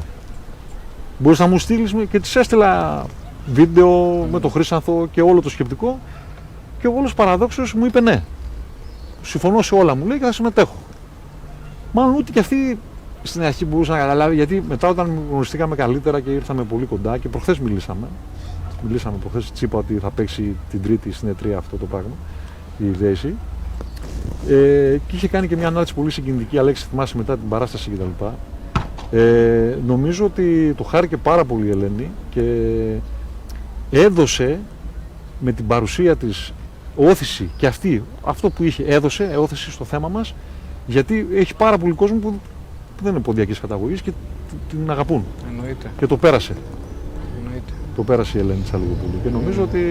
S2: Μπορείς να μου στείλεις? Και της έστειλα βίντεο με το Χρήσανθο και όλο το σκεπτικό, και ο όλος παραδόξως μου είπε ναι. Συμφωνώ σε όλα, μου λέει, και θα συμμετέχω. Μάλλον ούτε και αυτή στην αρχή μπορούσε να καταλάβει, γιατί μετά όταν γνωριστήκαμε καλύτερα και ήρθαμε πολύ κοντά, και προχθές μιλήσαμε προχθές, της είπα ότι θα παίξει την Τρίτη στην E3 αυτό το πράγμα, η Δέηση, και είχε κάνει και μια ανάρτηση πολύ συγκινητική, Αλέξη, θυμάσαι, μετά την παράσταση κτλ. Νομίζω ότι το χάρηκε πάρα πολύ η Ελένη, και έδωσε με την παρουσία της όθηση, και αυτή, αυτό που είχε, έδωσε όθηση στο θέμα μας, γιατί έχει πάρα πολύ κόσμο που δεν είναι ποντιακής καταγωγής και την αγαπούν.
S1: Εννοείται.
S2: Και το πέρασε.
S1: Εννοείται.
S2: Το πέρασε η Ελένη Τσαλιγοπούλου, και νομίζω ότι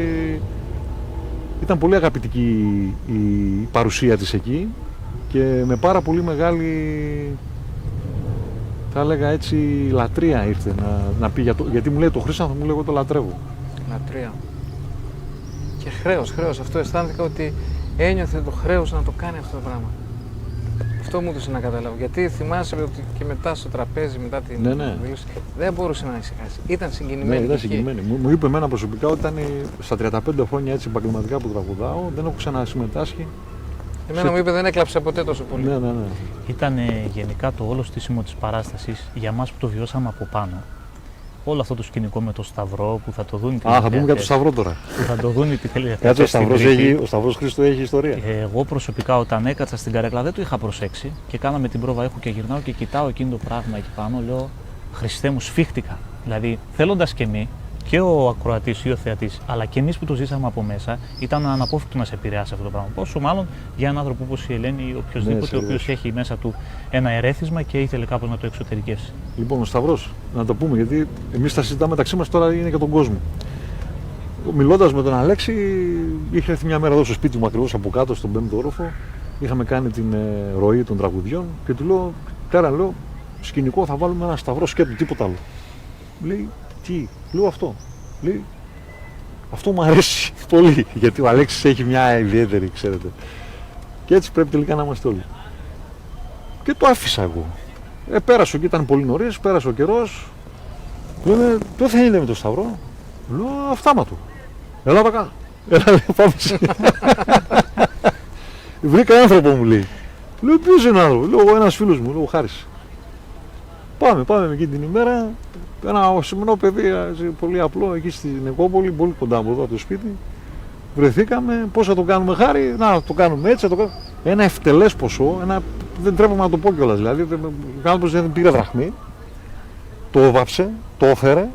S2: ήταν πολύ αγαπητική η παρουσία της εκεί, και με πάρα πολύ μεγάλη Θα έλεγα έτσι λατρεία ήρθε να πει γιατί μου λέει το Χρύσανθο, μου λέει εγώ το λατρεύω.
S1: Λατρεία. Και χρέος. Αυτό αισθάνθηκα ότι ένιωθε το χρέος να το κάνει αυτό το πράγμα. Αυτό μου έδωσε να καταλάβω. Γιατί θυμάσαι ότι και μετά στο τραπέζι, μετά την δήλωση, δεν μπορούσε να ησυχάσει. Ήταν συγκινημένη.
S2: Ναι, ήταν συγκινημένη. Μου είπε εμένα προσωπικά ότι ήταν στα 35 χρόνια έτσι επαγγελματικά που τραγουδάω, δεν έχω ξανασυμμετάσχει.
S1: Εμένα μου είπε δεν έκλαψε ποτέ τόσο πολύ.
S2: Ναι.
S3: Ήταν γενικά το όλο στήσιμο της παράστασης για μας που το βιώσαμε από πάνω. Όλο αυτό το σκηνικό με το Σταυρό που θα το δουν.
S2: Θα πούμε για το Σταυρό τώρα.
S3: Που θα το δουν τη τελευταία.
S2: Κάτσε, ο Σταυρός Χρήστο έχει ιστορία.
S3: Εγώ προσωπικά όταν έκατσα στην καρέκλα δεν το είχα προσέξει και κάναμε την πρόβα έχω και γυρνάω και κοιτάω εκείνο το πράγμα εκεί πάνω. Λέω Χριστέ μου, σφίχτηκα. Δηλαδή θέλοντας και εμείς, και ο ακροατής ή ο θεατής, αλλά και εμείς που το ζήσαμε από μέσα, ήταν αναπόφευκτο να σε επηρεάσει αυτό το πράγμα. Πόσο μάλλον για έναν άνθρωπο όπως η Ελένη ή οποιοδήποτε ο οποίος έχει μέσα του ένα ερέθισμα και ήθελε κάπως να το εξωτερικεύσει.
S2: Λοιπόν, ο Σταυρός, να το πούμε, γιατί εμείς τα συζητάμε μεταξύ μας, τώρα είναι για τον κόσμο. Μιλώντας με τον Αλέξη, είχε έρθει μια μέρα εδώ στο σπίτι μου, ακριβώς από κάτω, στον 5ο όροφο. Είχαμε κάνει την ροή των τραγουδιών και του λέω, πέρα λέω, σκηνικό θα βάλουμε ένα Σταυρό σκέτο, τίποτα άλλο. Λέει, τι, λέω αυτό. Λέει, αυτό μου αρέσει πολύ, γιατί ο Αλέξης έχει μια ιδιαίτερη, ξέρετε. Και έτσι πρέπει τελικά να είμαστε όλοι. Και το άφησα εγώ. Πέρασε και ήταν πολύ νωρίς, πέρασε ο καιρός. Λέμε, ποιο θα είναι με το Σταυρό. Λέω, αυτάματο. Έλα πακά. Έλα, πάμε. Βρήκα άνθρωπο, μου λέει. Λέω, ποιος είναι άνθρωπο. Λέω, ένας φίλος μου, λέω, ο Χάρης. Πάμε με εκείνη την ημέρα. Ένα σημερινό παιδί, πολύ απλό, εκεί στην Νεκόπολη, πολύ κοντά από εδώ από το σπίτι. Βρεθήκαμε, πώς θα το κάνουμε, Χάρη, να το κάνουμε έτσι, θα το κάνουμε. Ένα ευτελές ποσό, δεν τρέπομαι να το πω κιόλας, δηλαδή, ο άνθρωπος δεν πήρε δραχμή, το έβαψε, το έφερε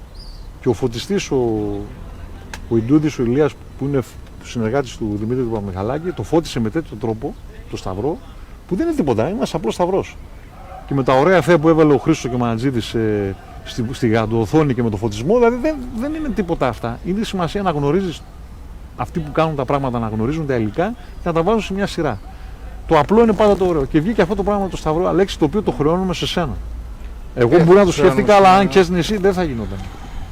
S2: και ο φωτιστής, ο Ιντούδης, ο Ηλίας, που είναι συνεργάτης του Δημήτρη του Παπαμιχαλάκη, το φώτισε με τέτοιο τρόπο, το Σταυρό, που δεν είναι τίποτα, είναι ένας απλός Σταυρός. Και με τα ωραία εφέ που έβαλε ο Χρήστος και ο Μανατζίδης στη γαντοοθόνη και με το φωτισμό, δηλαδή δεν είναι τίποτα αυτά. Είναι σημασία να γνωρίζεις, αυτοί που κάνουν τα πράγματα να γνωρίζουν τα υλικά και να τα βάζουν σε μια σειρά. Το απλό είναι πάντα το ωραίο. Και βγήκε αυτό το πράγμα με το Σταυρό, Αλέξη, το οποίο το χρεώνουμε σε σένα. Εγώ μπορεί να το σκεφτήκα, αλλά αν ξέρεις εσύ δεν θα γινόταν.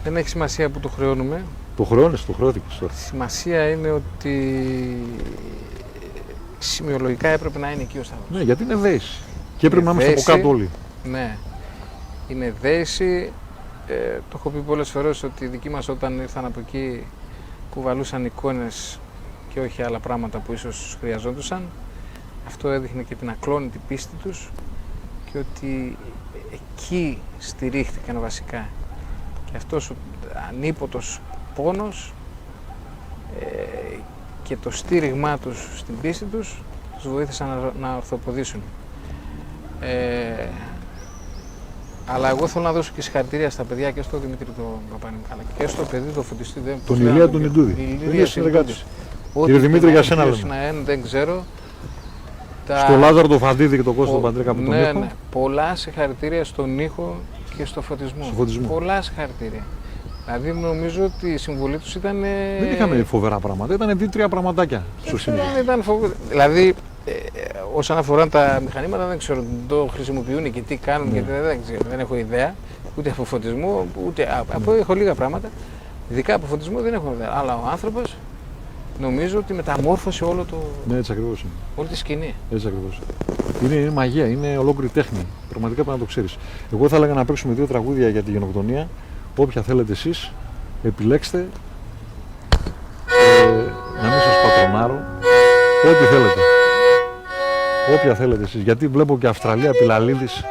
S1: Δεν έχει σημασία που το χρεώνουμε.
S2: Το χρεώνεις, το χρεώθηκες τώρα.
S1: Σημασία είναι ότι σημειολογικά έπρεπε να είναι εκεί ο Σταυρός.
S2: Ναι, γιατί είναι δέηση. Και έπρεπε να είμαστε από κάτω όλοι.
S1: Ναι. Είναι δέηση. Το έχω πει πολλές φορές ότι οι δικοί μας όταν ήρθαν από εκεί κουβαλούσαν εικόνες και όχι άλλα πράγματα που ίσως χρειαζόντουσαν. Αυτό έδειχνε και την ακλόνητη πίστη τους και ότι εκεί στηρίχτηκαν βασικά. Και αυτός ο ανίποτος πόνος και το στήριγμά τους στην πίστη τους βοήθησαν να ορθοποδήσουν. Αλλά εγώ θέλω να δώσω και συγχαρητήρια στα παιδιά και στο Δημήτρη τον Παπαμιχαλάκη και στο παιδί το φωτιστή.
S2: Τον Ηλία τον Ιντούδη.
S1: Ηλία συνεργάτης.
S2: Κύριε Δημήτρη, για σένα λέμε.
S1: Δεν ξέρω.
S2: Στο Λάζαρο το Φαντίδη και τον Κώστα τον Παντρέκα από τον ήχο.
S1: Ναι. Πολλά συγχαρητήρια στον ήχο και στο φωτισμό. Πολλά συγχαρητήρια. Δηλαδή νομίζω ότι η συμβολή τους ήταν.
S2: Δεν είχαμε φοβερά πράγματα. Ήταν 2-3 πραγματάκια στο σημείο.
S1: Δηλαδή, όσον αφορά τα μηχανήματα, δεν ξέρω τι το χρησιμοποιούν και τι κάνουν, γιατί δεν έχω ιδέα. Ούτε από φωτισμό, ούτε έχω λίγα πράγματα. Ειδικά από φωτισμό δεν έχω ιδέα. Αλλά ο άνθρωπος νομίζω ότι μεταμόρφωσε όλο το.
S2: Ναι, έτσι ακριβώς είναι.
S1: Όλη τη σκηνή.
S2: Έτσι ακριβώς. Είναι μαγεία, είναι ολόκληρη τέχνη. Πραγματικά πρέπει να το ξέρεις. Εγώ θα έλεγα να παίξουμε 2 τραγούδια για τη γενοκτονία. Όποια θέλετε εσείς, επιλέξτε. Να μην σας πατρονάρω. Ό,τι θέλετε. Όποια θέλετε εσείς. Γιατί βλέπω και Αυστραλία, Πιλαλίδης.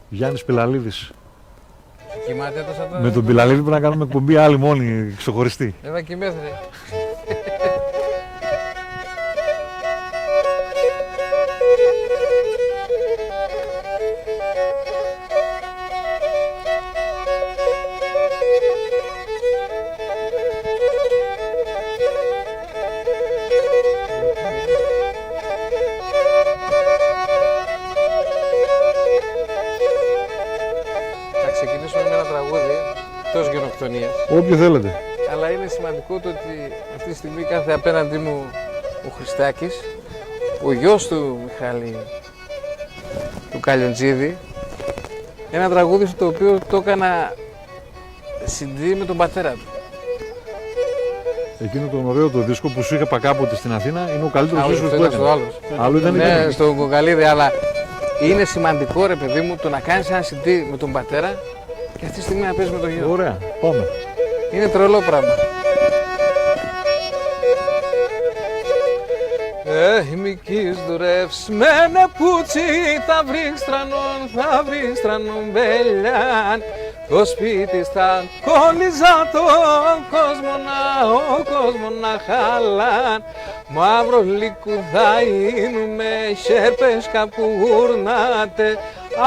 S2: Γιάννης Πιλαλίδης.
S1: Κοιμάται τόσο τώρα.
S2: Με τον Πιλαλίδη πρέπει να κάνουμε εκπομπή άλλη μόνη, ξεχωριστή.
S1: Εδώ κοιμέται.
S2: Όποιο θέλετε.
S1: Αλλά είναι σημαντικό το ότι αυτή τη στιγμή κάθεται απέναντί μου ο Χριστάκης, ο γιος του Μιχάλη του Καλιοντζίδη, Ένα τραγούδι το οποίο το έκανα CD με τον πατέρα του.
S2: Εκείνο τον ωραίο το δίσκο που σου είχα κάποτε στην Αθήνα είναι ο καλύτερος δίσκος που
S1: στο
S2: έκανε.
S1: άλλο.
S2: Άλλο ήταν.
S1: Ναι, στο κοκαλίδι, αλλά είναι σημαντικό ρε παιδί μου το να κάνεις ένα CD με τον πατέρα και αυτή τη στιγμή να παίζεις με τον γιο.
S2: Ωραία, πάμε.
S1: Είναι τρελό πράγμα. Μικής δουλεύσμενε πούτσι θα βρει στρανόν μπελιάν. Το σπίτι στα κόλληζα τον κόσμο να χαλάν. Μαύρο λίκουδα είναι σέρπες κάπου γουρνάτε.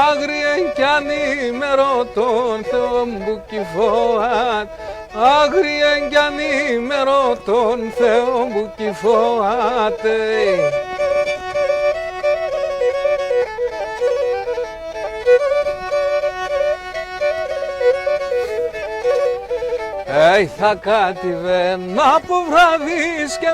S1: Άγριεν κι ανήμερο τον Θεό μου κυφώαν. Άγριεν κι ανήμερο τον Θεό μου κυφώατε. Θα κατηβαίνω από βράδυς και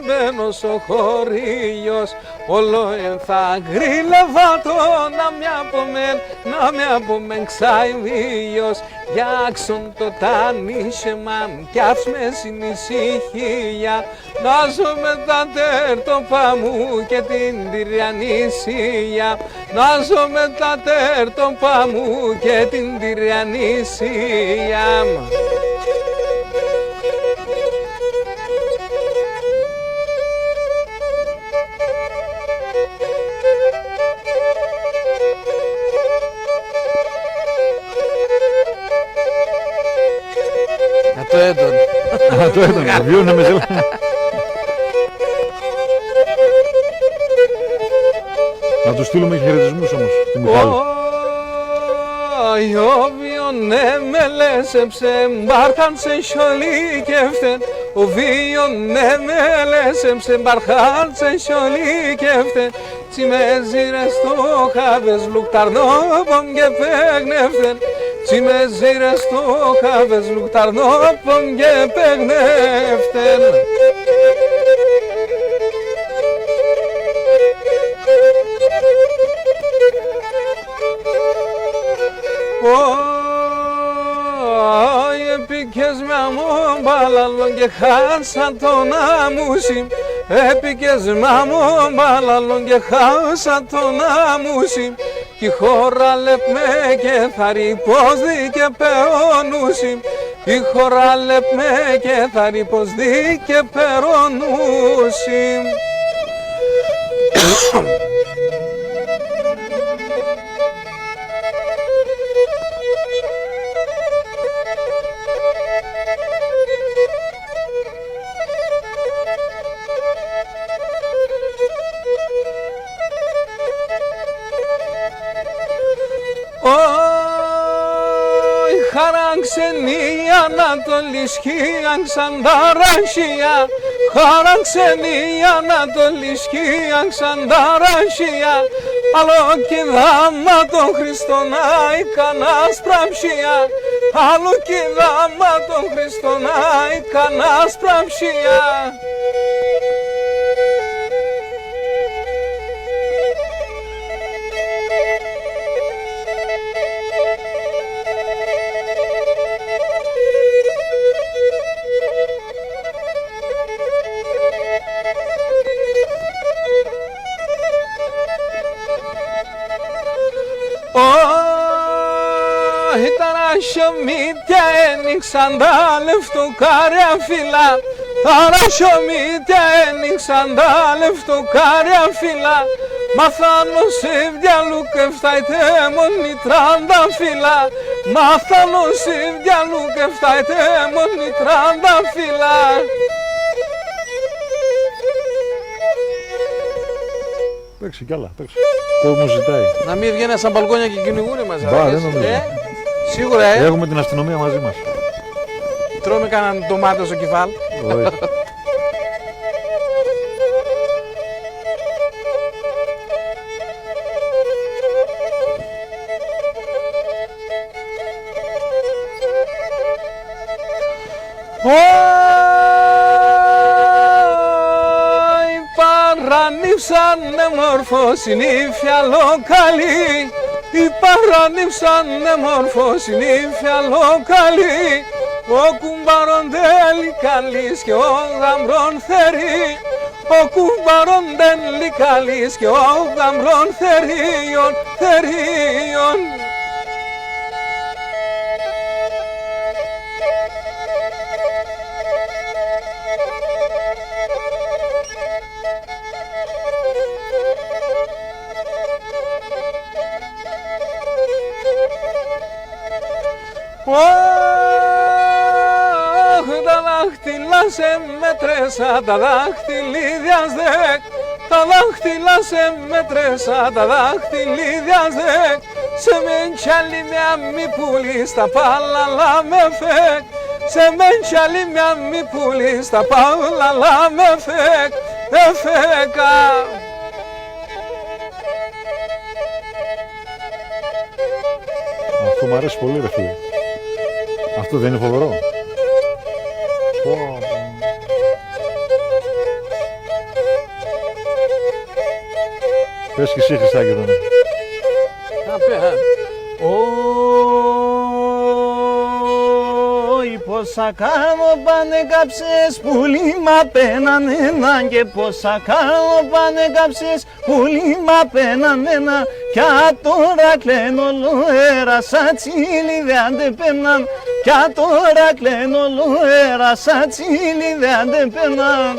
S1: μπαίνω στο χωρίλιος. Όλο θα γρήλευα το να με από μεν ξαϊβίλιος. Γιάξον το τανίσεμαν κι άφς με συνησυχία. Να ζω με τα τέρτοπα μου και την τυριανήσια. Να ζω με τα τέρτοπα μου και την τυριανήσια. Το έντον.
S2: Το έντον, βιώνε με ζελά. Να του στείλουμε χαιρετισμούς όμως, του Μιχάλη.
S1: Ο βιονέ με λέσεψε, μπάρχαν σε σιολίκευτεν. Ο βιονέ με λέσεψε, μπάρχαν σε σιολίκευτεν. Τσιμέζιρες το χάβες λουκταρνόπον και παίγνευτεν. Τσιμέζιρες το χάβες λουκταρνόπον και παίγνευτεν. Έπικες με αμόν παλαλόν και χάσα τον αμούσι. Έπικες με αμόν παλαλόν και χάσα τον αμούσι. Κι η χώρα λεπμέ και θα ρηποσδεί και περονούσι. Η χώρα λεπμέ και θα ρηποσδεί και περονούσι. Χαράξενη ανατολική αξανταρασία. Χαράξενη ανατολική αξανταρασία. Άλλο κι δάμα τον Χριστόνα ικανά σπραψία. Άλλο κι δάμα τον Χριστόνα ικανά σπραψία. Ταρασιομίτια ένιξαν τα λεφτοκάρια φύλλα. Ταρασιομίτια ένιξαν τα λεφτοκάρια φύλλα. Μαθάνω σε διαλούκευτα είτε μόνοι τράντα φύλλα. Μαθάνω σε διαλούκευτα είτε μόνοι τράντα φύλλα.
S2: Παίξει κι άλλα, παίξει. Κόσμο ζητάει.
S1: Να μην βγαίνει σαν μπαλκόνια και κυνηγούνε μας.
S2: Μπα, δεν νομίζω.
S1: Σίγουρα,
S2: Έχουμε την αστυνομία μαζί μας.
S1: Τρώμε κανέναν ντομάτα στο κεφάλι.
S2: Ωραία.
S1: Παρανύψανε μόρφο συνήφια λοκαλή. οι παρανύψανε μόρφος νύφια λοκαλή, ο κουμπάρον τέλει καλής και ο γαμπρόν θερί, ο κουμπάρον τέλει καλής και ο γαμπρόν θερίων, θερίων. Τα δάχτυλα σε μέτρεσα, τα δάχτυλίδια δεκ, τα δάχτυλα σε μέτρεσα, τα δάχτυλίδια δεκ, σε μεντσάλι μια μη πουλή στα παλαλά με φεκ, σε μεντσάλι μια μη πουλή στα παλαλά με φεκ, εφέκα.
S2: Αυτό μου αρέσει πολύ, ρε φίλε. Αυτό δεν είναι φοβερό? Πες και εσύ, Χριστάκη, τώρα.
S4: Πόσα κάνω πάνε κάψες πουλί μ' απέναν ένα, και πόσα κάνω πάνε κάψες πουλί μ' απέναν ένα, κι τώρα κλαίνω λοέρα σαν τσίλι δεν τε πέμναν, κι τώρα κλαίνω λοέρα σαν τσίλι δεν τε πέμναν.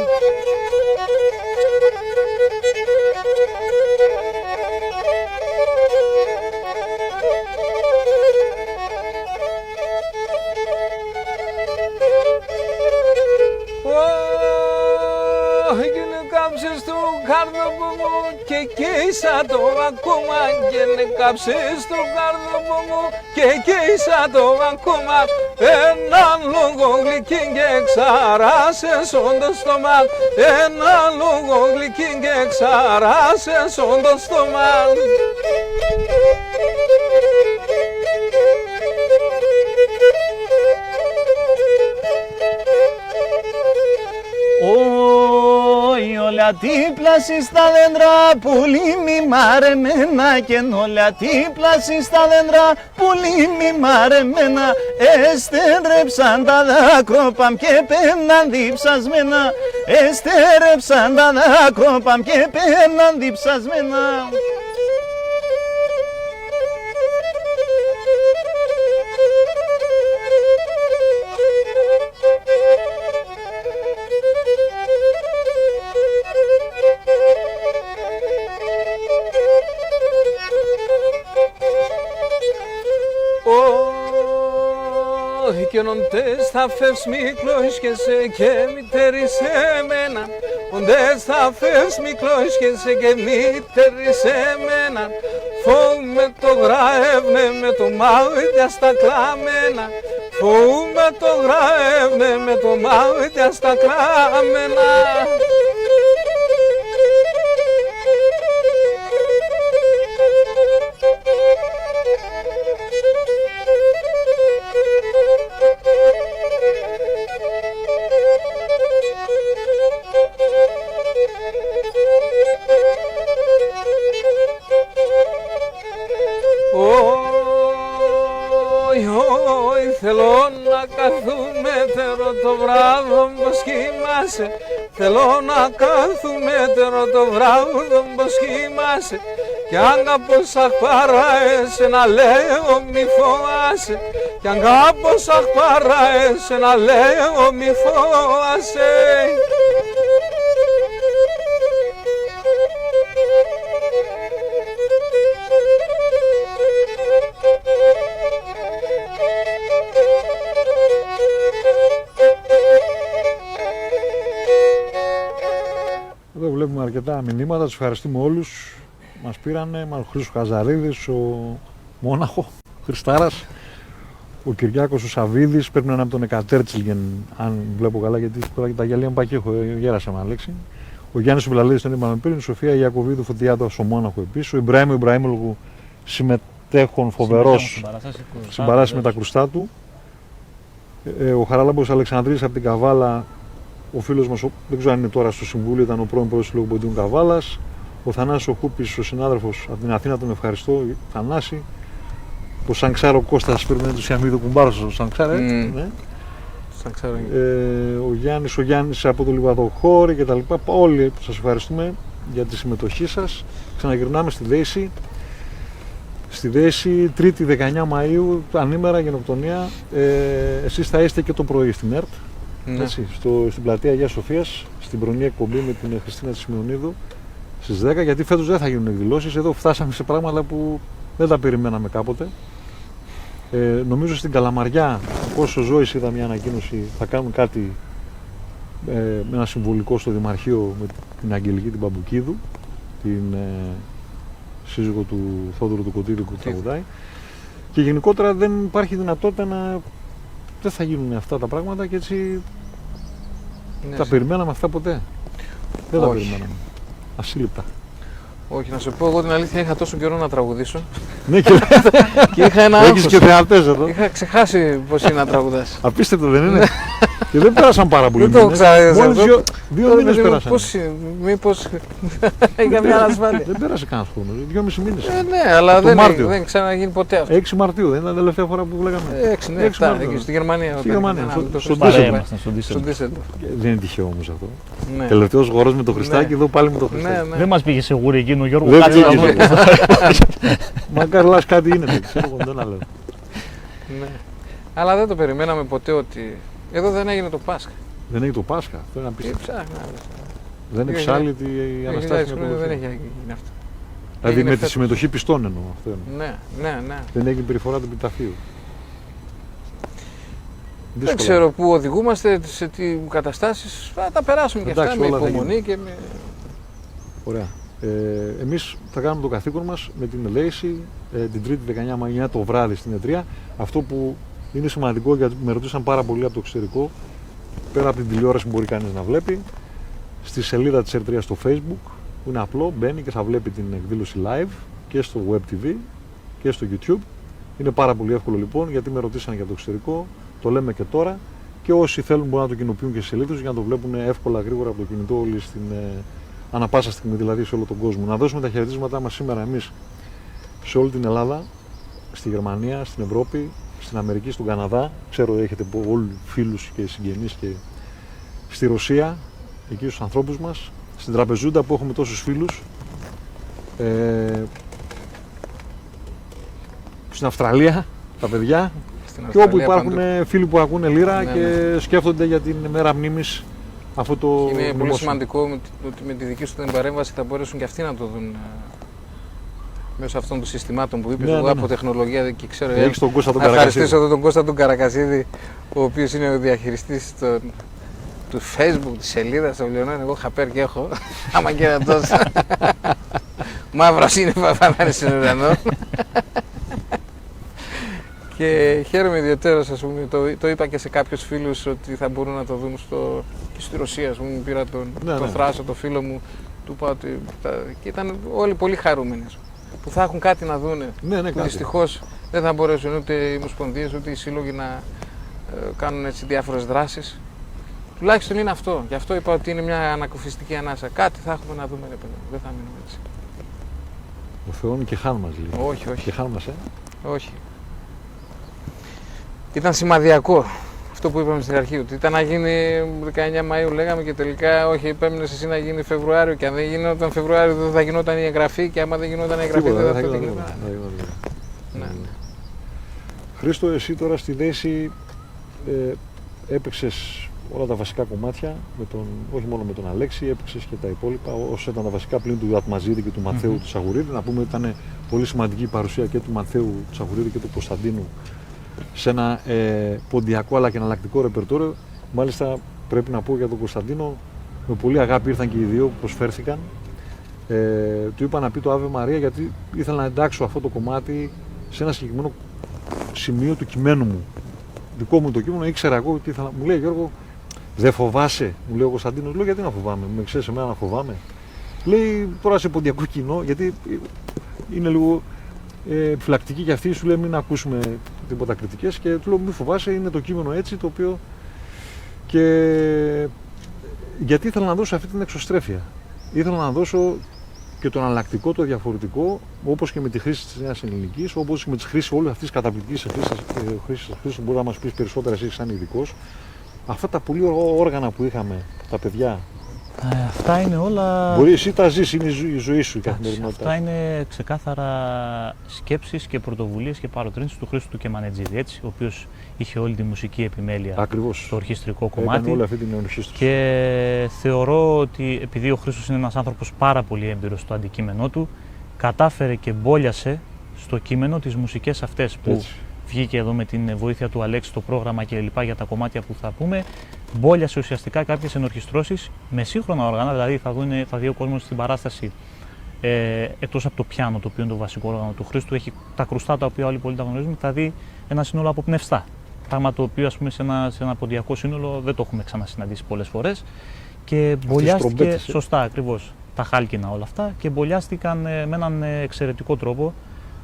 S1: Κάρδοπο μου και κοίησα το ακόμα, και κάψες το κάρδοπο μου και κοίησα το ακόμα, ένα λόγο γλυκή και ξαράσες όντως στόμα, ένα λόγο γλυκή και ξαράσες όντως στόμα.
S4: Όλα τύπλαση στα δέντρα πουλί μη μαρεμένα, και όλα τύπλαση στα δέντρα πουλί μη μαρεμένα, εστέρεψαν τα δάκροπαμ και πέμναν διψασμένα, εστέρεψαν τα δάκροπαμ και πέμναν διψασμένα.
S1: Και οντες θα φεύς Μικλός και σε και μητέρη σε μένα, οντες θα φεύς Μικλός και σε και μητέρη σε μένα, φοβούμαι το γραεύνε με το μαύδια στα κλαμμένα, φοβούμαι το γραεύνε με το μαύδια στα κλαμμένα. Θέλω να κάθουμε τερό το βράδυ πως κοιμάσαι, θέλω να κάθουμε τερό το βράδυ πως κοιμάσαι, κι αν κάπως αχ παράεσαι να λέω μη φοβάσαι, κι αν κάπως αχ παράεσαι να λέω μη φοβάσαι.
S2: Εδώ βλέπουμε αρκετά μηνύματα, τους ευχαριστούμε όλους. Μας πήρανε, ο Χρήστος Χαζαρίδης, ο Μόναχο, ο Χριστάρας, ο Κυριάκος ο Σαβίδης, πρέπει να είναι από τον Εκατέρτσιλγεν, αν βλέπω καλά, γιατί τώρα και τα γυαλιά μου πάει και έχω, γέρασα με Αλέξη. Ο Γιάννης Σουμπλαλίδης τον είπαμε πριν, η Σοφία Ιακωβίδου Φωτιάδος ο Μόναχο επίσης, ο Ιμπραήμ Ιμπραήμολογου συμμετέχον φοβερός στην παράσταση με τα κρουστά του. Ο Χαράλαμπος Αλεξανδρής από την Καβάλα, ο φίλος μας, δεν ξέρω αν είναι τώρα στο Συμβούλιο, ήταν ο πρώην πρόεδρος του Συλλόγου Ποντίων Καβάλας. Ο Θανάσης ο Χούπης, ο συνάδελφος από την Αθήνα, τον ευχαριστώ. Θανάση. Ο Σανξάρο ο Κώστας, πρέπει να είναι του Σιαμίδου κουμπάρος ο Σανξάρο. Ναι. Ο Γιάννης από το Λιβαδοχώρι και τα λοιπά. Όλοι σας ευχαριστούμε για τη συμμετοχή σας. Ξαναγυρνάμε στη Δέηση. Στη Δέηση, 3η 19 Μαΐου, ανήμερα γενοκτονία. Εσείς θα είστε και το πρωί στην ΕΡΤ. Ναι. Έτσι, στην πλατεία Αγίας Σοφίας, στην πρωινή εκπομπή με την Χριστίνα Τσιμεωνίδου στις 10, γιατί φέτος δεν θα γίνουν εκδηλώσεις. Εδώ φτάσαμε σε πράγματα που δεν τα περιμέναμε κάποτε. Νομίζω στην Καλαμαριά, όσο Ζώης είδα μια ανακοίνωση, θα κάνουν κάτι με ένα συμβολικό στο Δημαρχείο με την Αγγελική την Παμπουκίδου, την σύζυγο του Θόδωρου του Κωτήρη που τραγουδάει. Και γενικότερα δεν υπάρχει δυνατότητα δεν θα γίνουν αυτά τα πράγματα και έτσι τα περιμέναμε αυτά ποτέ. Δεν τα περιμέναμε. Ασύλληπτα.
S1: Όχι, να σου πω εγώ την αλήθεια, είχα τόσο καιρό να τραγουδήσω.
S2: Ναι,
S1: και είχα ένα άγχος.
S2: Έχεις και θεατές εδώ.
S1: Είχα ξεχάσει πώς είναι να τραγουδάς.
S2: Απίστευτο δεν είναι? Και δεν πέρασαν πάρα πολύ.
S1: Δεν το έχω ξαναδεί.
S2: Μόλις 2 μήνες πέρασαν.
S1: Μήπως είχα μια ανασφάλεια.
S2: Δεν πέρασε κανένας χρόνος, 2,5 μήνες.
S1: Ναι, αλλά δεν ξαναγίνει ποτέ αυτό.
S2: 6 Μαρτίου, δεν ήταν η τελευταία φορά που λέγαμε?
S1: 6, ναι, 7, στη Γερμανία.
S2: Στη Γερμανία, στον
S3: Ντίσσελντορφ.
S2: Δεν είναι τυχαίο όμως αυτό. Τελευταίος χορός με το Χριστάκι, εδώ πάλι με το Χριστάκι.
S3: Δεν μας πήγε σε γούρι εκείνο ο Γιώργο.
S2: Μα καρλάς κάτι είναι, ξέρω εγώ, δεν λέω.
S1: Αλλά δεν το περιμέναμε ποτέ ότι εδώ δεν έγινε το Πάσχα.
S2: Δεν έγινε το Πάσχα, αυτό είναι απίστευτο. Δεν
S1: είναι
S2: εξάλλητη η Αναστάση.
S1: Δεν έχει γίνει αυτό.
S2: Δηλαδή με τη συμμετοχή πιστών εννοώ αυτό.
S1: Ναι.
S2: Δεν έγινε περιφορά του επιταφείου.
S1: Δεν ξέρω πού οδηγούμαστε, σε τι καταστάσεις. Θα τα περάσουμε και αυτά με υπομονή και με...
S2: Ωραία. Εμείς θα κάνουμε το καθήκον μας με την Δέηση την 3η 19 Μαΐου το βράδυ στην E3. Αυτό που είναι σημαντικό, γιατί με ρωτήσαν πάρα πολύ από το εξωτερικό, πέρα από την τηλεόραση που μπορεί κανείς να βλέπει, στη σελίδα της E3 στο Facebook, που είναι απλό, μπαίνει και θα βλέπει την εκδήλωση live και στο Web TV και στο YouTube. Είναι πάρα πολύ εύκολο λοιπόν, γιατί με ρωτήσαν για το εξωτερικό, το λέμε και τώρα, και όσοι θέλουν μπορούν να το κοινοποιούν και στις σελίδες για να το βλέπουν εύκολα, γρήγορα από το κινητό όλοι ανά πάσα στιγμή, δηλαδή σε όλο τον κόσμο. Να δώσουμε τα χαιρετίσματά μας σήμερα εμείς σε όλη την Ελλάδα, στη Γερμανία, στην Ευρώπη, στην Αμερική, στον Καναδά. Ξέρω έχετε όλοι φίλους και συγγενείς, και στη Ρωσία, εκεί στους ανθρώπους μας, στην Τραπεζούντα που έχουμε τόσους φίλους, στην Αυστραλία, τα παιδιά, και όπου υπάρχουν φίλοι που ακούνε λύρα και σκέφτονται για την μέρα μνήμης αυτό το
S1: είναι
S2: μνημόσυνο.
S1: πολύ σημαντικό ότι με τη δική σου την παρέμβαση θα μπορέσουν και αυτοί να το δουν μέσω αυτών των συστημάτων που είπες. Εγώ από τεχνολογία και ξέρω.
S2: Να
S1: ευχαριστήσω εδώ τον Κώστα τον Καρακασίδη, ο οποίος είναι ο διαχειριστής του Facebook, της σελίδας των Λιωνών. Εγώ χαπέρ και έχω, άμα και να τόσο. Μαύρος είναι παπάδαρης στον ουρανό. Και χαίρομαι ιδιαίτερα, ας πούμε, το είπα και σε κάποιους φίλους ότι θα μπορούν να το δουν και στη Ρωσία. Ας πούμε, πήρα τον Θράσο, το φίλο μου, του είπα ότι. Και ήταν όλοι πολύ χαρούμενοι που θα έχουν κάτι να δούνε. Που δυστυχώς δεν θα μπορέσουν ούτε οι ομοσπονδίες ούτε οι σύλλογοι να κάνουν έτσι διάφορες δράσεις. Τουλάχιστον είναι αυτό. Γι' αυτό είπα ότι είναι μια ανακουφιστική ανάσα. Κάτι θα έχουμε να δούμε, ρε παιδί. Δεν θα μείνουμε έτσι.
S2: Ο Θεός και χάνουμε μας λίγο.
S1: Όχι.
S2: Και χάνουμε μας,
S1: Όχι. Ήταν σημαδιακό αυτό που είπαμε στην αρχή, ότι ήταν να γίνει 19 Μαΐου λέγαμε και τελικά όχι, επέμεινες εσύ να γίνει Φεβρουάριο, και αν δεν γινόταν Φεβρουάριο δεν θα γινόταν η εγγραφή, και άμα δεν γινόταν η εγγραφή δεν θα γινόταν. Ναι.
S2: Χρήστο, εσύ τώρα στη Δέηση έπαιξες όλα τα βασικά κομμάτια, όχι μόνο με τον Αλέξη, έπαιξες και τα υπόλοιπα, όσο ήταν τα βασικά πλην του Ατμαζίδη και του Μαθαίου του Τσαγουρίδη. Να πούμε ότι ήταν πολύ σημαντική η παρουσία και του Μαθαίου του Τσαγουρίδη και του Κωνσταντίνου σε ένα ποντιακό αλλά και εναλλακτικό ρεπερτόριο. Μάλιστα πρέπει να πω για τον Κωνσταντίνο, με πολύ αγάπη ήρθαν και οι δύο που προσφέρθηκαν. Του είπα να πει το Ave Maria, γιατί ήθελα να εντάξω αυτό το κομμάτι σε ένα συγκεκριμένο σημείο του κειμένου μου. Δικό μου το κείμενο, ήξερα εγώ τι ήθελα. Μου λέει Γιώργο, δεν φοβάσαι? Μου λέει ο Κωνσταντίνος. Λέω γιατί να φοβάμαι, με ξέρεις εμένα να φοβάμαι? Λέει τώρα σε ποντιακό κοινό, γιατί είναι λίγο επιφυλακτική και αυτή, σου λέει μην ακούσουμε τίποτα κριτικές, και του λέω μην φοβάσαι, είναι το κείμενο έτσι το οποίο. Και γιατί ήθελα να δώσω αυτή την εξωστρέφεια. Ήθελα να δώσω και το εναλλακτικό, το διαφορετικό, όπως και με τη χρήση της νέας ελληνικής, όπως και με τη χρήση όλη αυτής της καταπληκτικής χρήσης που μπορεί να μας πεις περισσότερα εσύ σαν ειδικός. Αυτά τα πολύ όργανα που είχαμε, τα παιδιά.
S3: Αυτά είναι όλα.
S2: Μπορεί εσύ τα ζεις, είναι η ζωή σου η καθημερινότητα.
S3: Αυτά είναι ξεκάθαρα σκέψεις και πρωτοβουλίες και παροτρύνσεις του Χρήστου του Κεμανετζίδη, έτσι, ο οποίος είχε όλη τη μουσική επιμέλεια
S2: Ακριβώς.
S3: στο ορχιστρικό κομμάτι.
S2: Έκανε όλη αυτή την ορχήστρωση.
S3: Και θεωρώ ότι επειδή ο Χρήστος είναι ένας άνθρωπος πάρα πολύ έμπειρος στο αντικείμενό του, κατάφερε και μπόλιασε στο κείμενο τις μουσικές αυτές που
S2: Έτσι.
S3: βγήκε εδώ με την βοήθεια του Αλέξη το πρόγραμμα και λοιπά για τα κομμάτια που θα πούμε. Μπόλιασε ουσιαστικά κάποιες ενορχιστρώσεις με σύγχρονα όργανα, δηλαδή θα δει ο κόσμος στην παράσταση εκτός από το πιάνο, το οποίο είναι το βασικό όργανο του Χρήστου, έχει τα κρουστά τα οποία όλοι πολύ τα γνωρίζουμε, θα δει ένα σύνολο από πνευστά. Πράγμα το οποίο, ας πούμε, σε ένα ποντιακό σύνολο δεν το έχουμε ξανασυναντήσει πολλές φορές. Και μπολιάστηκε, σωστά ακριβώς, τα χάλκινα όλα αυτά, και μπολιάστηκαν με έναν εξαιρετικό τρόπο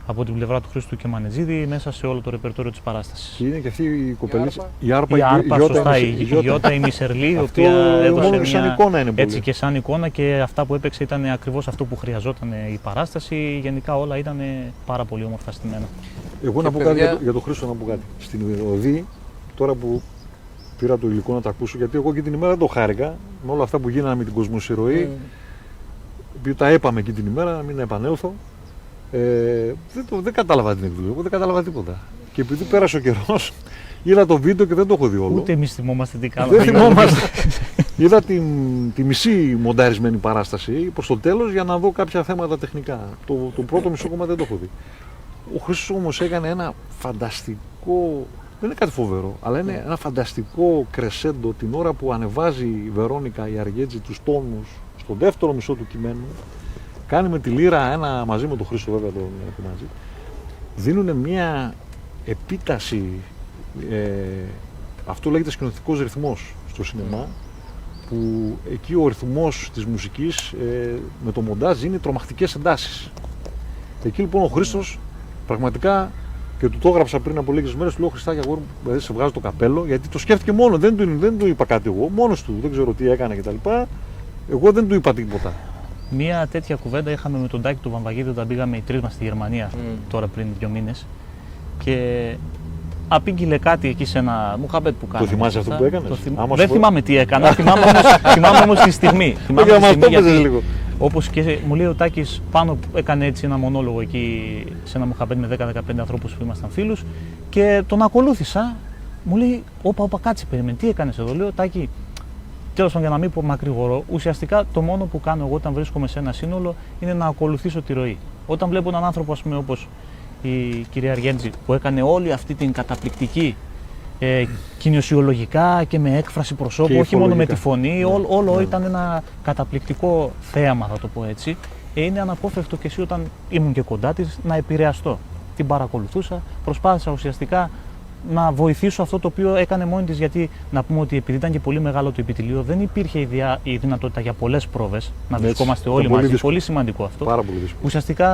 S3: από την πλευρά του Χρήστου Κεμανετζίδη μέσα σε όλο το ρεπερτόριο της παράστασης.
S2: Και είναι και αυτή η κοπελίτσα.
S3: Η άρπα, σωστά, η Γιώτα η Μισερλή, η οποία έδωσε
S2: μόνο σαν εικόνα είναι πολύ.
S3: Έτσι και σαν εικόνα, και αυτά που έπαιξε ήταν ακριβώς αυτό που χρειαζόταν η παράσταση. Γενικά όλα ήταν πάρα πολύ όμορφα στημένα.
S2: Εγώ να πω κάτι για τον Χρήστο, να πω κάτι. Στην Οδή, τώρα που πήρα το υλικό να τα ακούσω, γιατί εγώ και την ημέρα δεν το χάρηκα με όλα αυτά που γίνανε με την κοσμοσυρωή. Επειδή τα έπαμε εκεί την ημέρα, να μην επανέλθω. Δεν κατάλαβα την εκδοχή, εγώ δεν κατάλαβα τίποτα. Και επειδή πέρασε ο καιρός, είδα το βίντεο και δεν το έχω δει όλο.
S3: Ούτε εμείς θυμόμαστε τι κάναμε.
S2: Δεν θυμόμαστε. Είδα τη μισή μονταρισμένη παράσταση προς το τέλος για να δω κάποια θέματα τεχνικά. Το πρώτο μισό κομμάτι δεν το έχω δει. Ο Χρήστος όμως έκανε ένα φανταστικό, δεν είναι κάτι φοβερό, αλλά είναι ένα φανταστικό κρεσέντο την ώρα που ανεβάζει η Βερόνικα η Αργέτζη τους τόνους στο δεύτερο μισό του κειμένου. Κάνει με τη λύρα ένα μαζί με τον Χρήστο, βέβαια τον έχω μαζί. Δίνουν μια επίταση, αυτό λέγεται σκηνοθετικός ρυθμός στο σινεμά, που εκεί ο ρυθμός της μουσικής με το μοντάζ είναι τρομακτικές εντάσεις. Εκεί λοιπόν ο Χρήστος πραγματικά, και του το έγραψα πριν από λίγες μέρες, του λέω: Χριστάκη, αγόρι μου, δηλαδή σε βγάζω το καπέλο, γιατί το σκέφτηκε μόνο, δεν του είπα κάτι εγώ, μόνος του, δεν ξέρω τι έκανε κτλ. Εγώ δεν του είπα τίποτα.
S3: Μία τέτοια κουβέντα είχαμε με τον Τάκη του Βαμβαγίδη όταν πήγαμε οι τρεις μας στη Γερμανία τώρα πριν 2 μήνες. Και απήγγειλε κάτι εκεί σε ένα μουχαμπέτ που κάναμε.
S2: Το θυμάσαι αυτό που έκανες?
S3: Δεν θυμάμαι τι έκανα, θυμάμαι όμως τη στιγμή.
S2: Λίγο.
S3: Όπως και μου λέει ο Τάκης, πάνω έκανε έτσι ένα μονόλογο εκεί σε ένα μουχαμπέτ με 10-15 ανθρώπους που ήμασταν φίλους, και τον ακολούθησα. Μου λέει: όπα, κάτσε, περίμενε, τι έκανες εδώ? Λέω: Τάκη, τέλος πάντων, για να μην πω μακρηγορώ, ουσιαστικά το μόνο που κάνω εγώ όταν βρίσκομαι σε ένα σύνολο είναι να ακολουθήσω τη ροή. Όταν βλέπω έναν άνθρωπο, ας πούμε, όπως η κυρία Αργέντζη, που έκανε όλη αυτή την καταπληκτική κοινωσιολογικά και με έκφραση προσώπου, όχι μόνο με τη φωνή, όλο ήταν ένα καταπληκτικό θέαμα, θα το πω έτσι. Είναι αναπόφευκτο και εσύ, όταν ήμουν και κοντά της, να επηρεαστώ. Την παρακολουθούσα, προσπάθησα ουσιαστικά να βοηθήσω αυτό το οποίο έκανε μόνη της, γιατί να πούμε ότι επειδή ήταν και πολύ μεγάλο το επιτελείο, δεν υπήρχε η δυνατότητα για πολλές πρόβες να βρισκόμαστε όλοι μαζί. Δύσκολο. Πολύ σημαντικό αυτό.
S2: Πάρα πολύ δύσκολο.
S3: Ουσιαστικά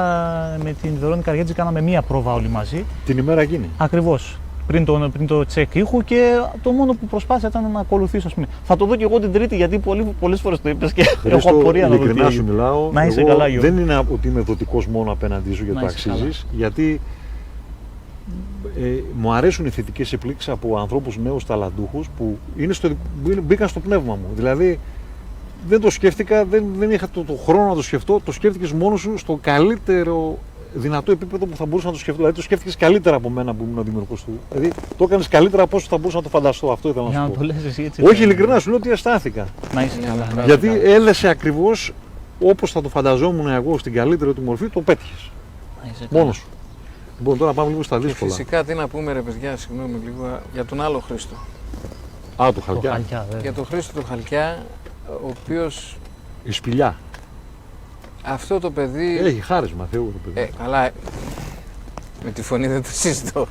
S3: με την Βερόνικα Αργέτζη κάναμε μία πρόβα όλοι μαζί.
S2: Την ημέρα εκείνη.
S3: Ακριβώς. Πριν το τσεκ ήχου, και το μόνο που προσπάθησα ήταν να ακολουθήσω. Ας πούμε. Θα το δω και εγώ την Τρίτη, γιατί πολλές φορές το είπες και έχω απορία να δω.
S2: Ειλικρινά σου μιλάω.
S3: Να είσαι καλά, Γιώργο.
S2: Δεν είναι ότι είμαι δοτικός μόνο απέναντί σου, γιατί το αξίζεις, γιατί μου αρέσουν οι θετικές εκπλήξεις από ανθρώπους νέους ταλαντούχους που μπήκαν στο πνεύμα μου. Δηλαδή δεν το σκέφτηκα, δεν είχα το χρόνο να το σκεφτώ, το σκέφτηκες μόνος σου στο καλύτερο δυνατό επίπεδο που θα μπορούσα να το σκεφτώ. Δηλαδή το σκέφτηκες καλύτερα από μένα που ήμουν ο δημιουργός του. Δηλαδή το έκανες καλύτερα από όσο θα μπορούσα να το φανταστώ. Αυτό ήθελα να σου πω. Όχι, ειλικρινά σου λέω ότι αισθάνθηκα.
S3: Να είσαι καλά.
S2: Γιατί έλεσε ακριβώς όπως θα το φανταζόμουν εγώ στην καλύτερη του μορφή, το πέτυχες. Μόνος σου. Λοιπόν, τώρα πάμε λίγο στα δύσκολα.
S1: Φυσικά, τι να πούμε, ρε παιδιά, συγγνώμη λίγο, για τον άλλο Χρήστο.
S2: Α, του Χαλκιά.
S1: Για τον Χρήστο του Χαλκιά, ο οποίος.
S2: Η σπηλιά.
S1: Αυτό το παιδί.
S2: Έχει χάρισμα, Θεού το παιδί.
S1: Καλά. Με τη φωνή δεν το συζητώ.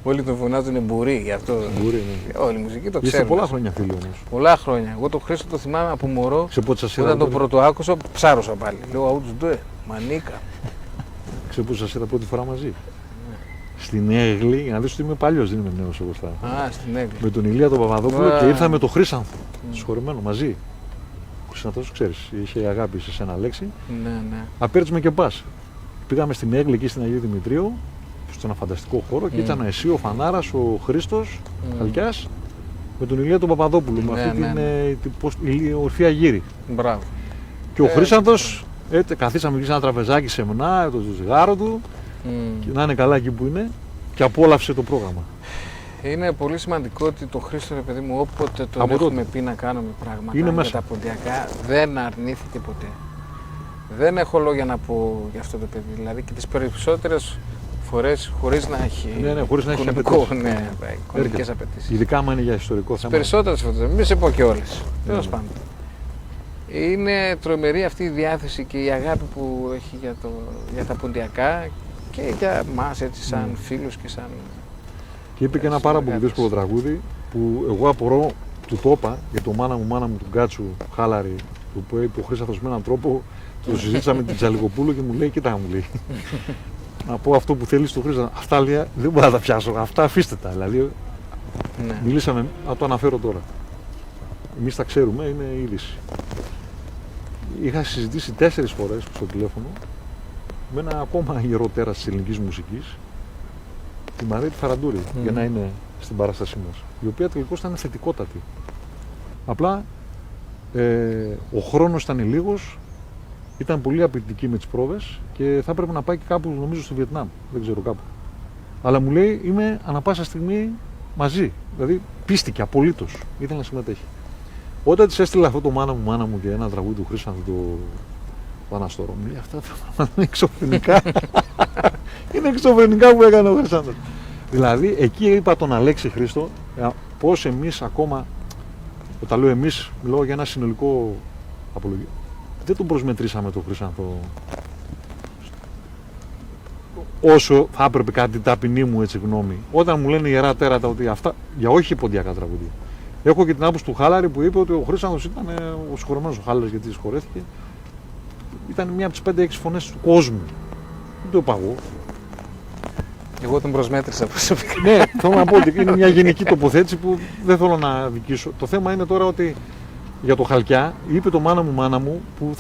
S1: Όλοι τον φωνάζουν μπουρί γι' αυτό.
S2: Μπουρί, ναι.
S1: Όλη η μουσική το ξέρουν.
S2: Είστε πολλά χρόνια φίλοι όμως.
S1: Πολλά χρόνια. Εγώ τον Χρήστο το θυμάμαι από μωρό. Όταν τον πρώτο άκουσα, ψάρωσα πάλι. Λέω αούτους ντουε, μανίκα.
S2: Ξεπούσα σε τα πρώτη φορά μαζί. Στην Έγλη, για να δεις ότι είμαι παλιός, δεν είμαι νέος εγώ στα.
S1: Στην Έγλη.
S2: Με τον Ηλία τον Παπαδόπουλο και ήρθα με τον Χρήσανθο. Συγχωρεμένο μαζί. Χρυσάνθος, ξέρεις, είχε αγάπη σε σένα, Αλέξη.
S1: Ναι, ναι.
S2: Απέρτσουμε και πας. Πήγαμε στην Έγκλη εκεί στην Αγίου Δημητρίου, σε ένα φανταστικό χώρο και ήταν εσύ, ο Φανάρας, ο Χρήστος Χαλκιάς, με τον Ηλία τον Παπαδόπουλο, με αυτή την ορφή Αγύρη.
S1: Μπράβο.
S2: Και ο Χρήσανθος, καθίσαμε εκεί σε ένα τραπεζάκι σεμνά, το ζυγάρο του, και να είναι καλά εκεί που είναι, και απόλαυσε το πρόγραμμα.
S1: Είναι πολύ σημαντικό ότι το Χρήστο, ρε παιδί μου, όποτε τον έχουμε πει να κάνουμε πράγματα για τα ποντιακά, δεν αρνήθηκε ποτέ. Δεν έχω λόγια να πω για αυτό το παιδί. Δηλαδή και τις περισσότερες φορές χωρίς να έχει εικονικές απαιτήσεις.
S2: Ειδικά άμα είναι για ιστορικό θέμα.
S1: Περισσότερες φορές, μην σε πω και όλες. Τέλος πάντων. Είναι τρομερή αυτή η διάθεση και η αγάπη που έχει για τα ποντιακά και για εμάς έτσι σαν φίλους και σαν...
S2: Και είπε και ένα πάρα πολύ δύσκολο τραγούδι που εγώ απορώ, του το είπα, για το μάνα μου του Γκάτσου Χάλαρη, που είπε ο Χρήσανθος με έναν τρόπο, το συζήτησα με την Τζαλικοπούλου και μου λέει, κοίτα μου λέει, να πω αυτό που θέλεις του Χρήσανθο. Αυτά λέει, δεν μπορώ να τα πιάσω, αυτά αφήστε τα. Δηλαδή, μιλήσαμε, να το αναφέρω τώρα. Εμείς τα ξέρουμε, είναι είδηση. Είχα συζητήσει 4 φορές στο τηλέφωνο με ένα ακόμα ιερό τέρας της ελληνικής μουσικής, τη Μαρία Φαραντούρη, για να είναι στην παράστασή μας, η οποία τελικώς ήταν θετικότατη. Απλά ο χρόνος ήταν λίγος, ήταν πολύ απαιτητική με τις πρόβες και θα έπρεπε να πάει και κάπου, νομίζω στο Βιετνάμ, δεν ξέρω κάπου. Αλλά μου λέει, είμαι ανά πάσα στιγμή μαζί, δηλαδή πίστηκε απολύτως, ήθελε να συμμετέχει. Όταν της έστειλα αυτό το μάνα μου και ένα τραγούδι του Χρήσανθου, το Αναστόρο, μου λέει, αυτά είναι εξωφρενικά. Είναι εξωφρενικά που έκανε ο Χρήσανθος. Δηλαδή, εκεί είπα τον Αλέξη Χρήστο, πώς εμείς ακόμα, όταν λέω εμείς, μιλάω για ένα συνολικό απολογή. Δεν τον προσμετρήσαμε τον Χρήσανθο όσο θα έπρεπε, κάτι ταπεινή μου έτσι γνώμη. Όταν μου λένε ιερά τέρατα ότι αυτά, για όχι ποντιακά τραγούδια. Έχω και την άποψη του Χάλαρη που είπε ότι ο Χρήσανθος ήταν ο συγχωρεμένος ο Χάλαρης, γιατί συγχωρέθηκε. Ήταν μία από τις 5-6 φωνές του κόσμου. Δεν το είπα εγώ.
S1: Εγώ τον προσμέτρησα προσωπικά.
S2: Ναι, θέλω να πω ότι είναι μια γενική τοποθέτηση που δεν θέλω να δικήσω. Το θέμα είναι τώρα ότι για το Χαλκιά είπε το μάνα μου που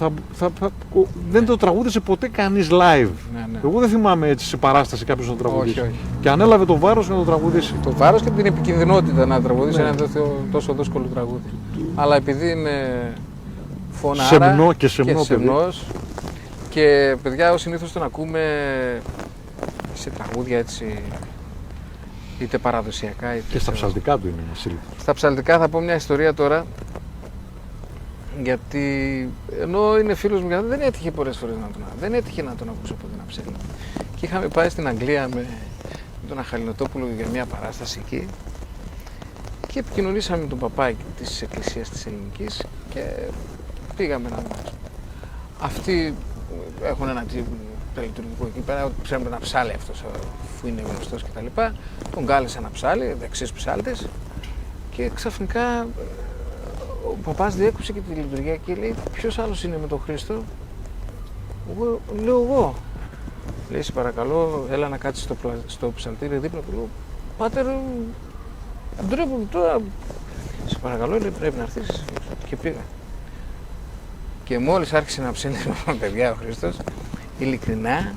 S2: δεν το τραγούδισε ποτέ κανείς live.
S1: Ναι.
S2: Εγώ δεν θυμάμαι έτσι σε παράσταση κάποιος να το τραγουδήσει.
S1: Όχι.
S2: Και ανέλαβε το βάρος να το τραγουδήσει.
S1: Το βάρος και την επικινδυνότητα να τραγουδήσει ένα τόσο δύσκολο τραγούδι. Αλλά επειδή είναι φωνάρα
S2: και σεμνός
S1: και παιδιά, συνήθως τον ακούμε σε τραγούδια έτσι, είτε παραδοσιακά είτε...
S2: Και στα ψαλτικά του είναι σύλληπτος.
S1: Στα ψαλτικά θα πω μια ιστορία τώρα, γιατί ενώ είναι φίλος μου, δεν έτυχε πολλές φορές δεν έτυχε να τον ακούσω ποτέ να ψέλνει. Και είχαμε πάει στην Αγγλία με τον Αχαλινοτόπουλο για μια παράσταση εκεί και επικοινωνήσαμε με τον παπά της Εκκλησίας της Ελληνικής και πήγαμε να δούμε. Αυτοί έχουν ένα λειτουργικό εκεί πέρα, ξέρουμε να ψάλει αυτός αφού είναι γνωστός κτλ. Τον κάλεσε να ψάλει, δεξιές ψάλτες και ξαφνικά ο παπάς διέκοψε και τη λειτουργία και λέει, ποιος άλλος είναι με τον Χρήστο? Εγώ λέω, εγώ. Λέει, σε παρακαλώ, έλα να κάτσεις στο ψαλτήρι δίπλα του. Λέω, πάτερ, ντρέπομαι τώρα. Σε παρακαλώ, λέει, πρέπει να έρθεις. Και πήγα. Και μόλις άρχισε να ψέλνει με παιδιά ο Χρήστος, ειλικρινά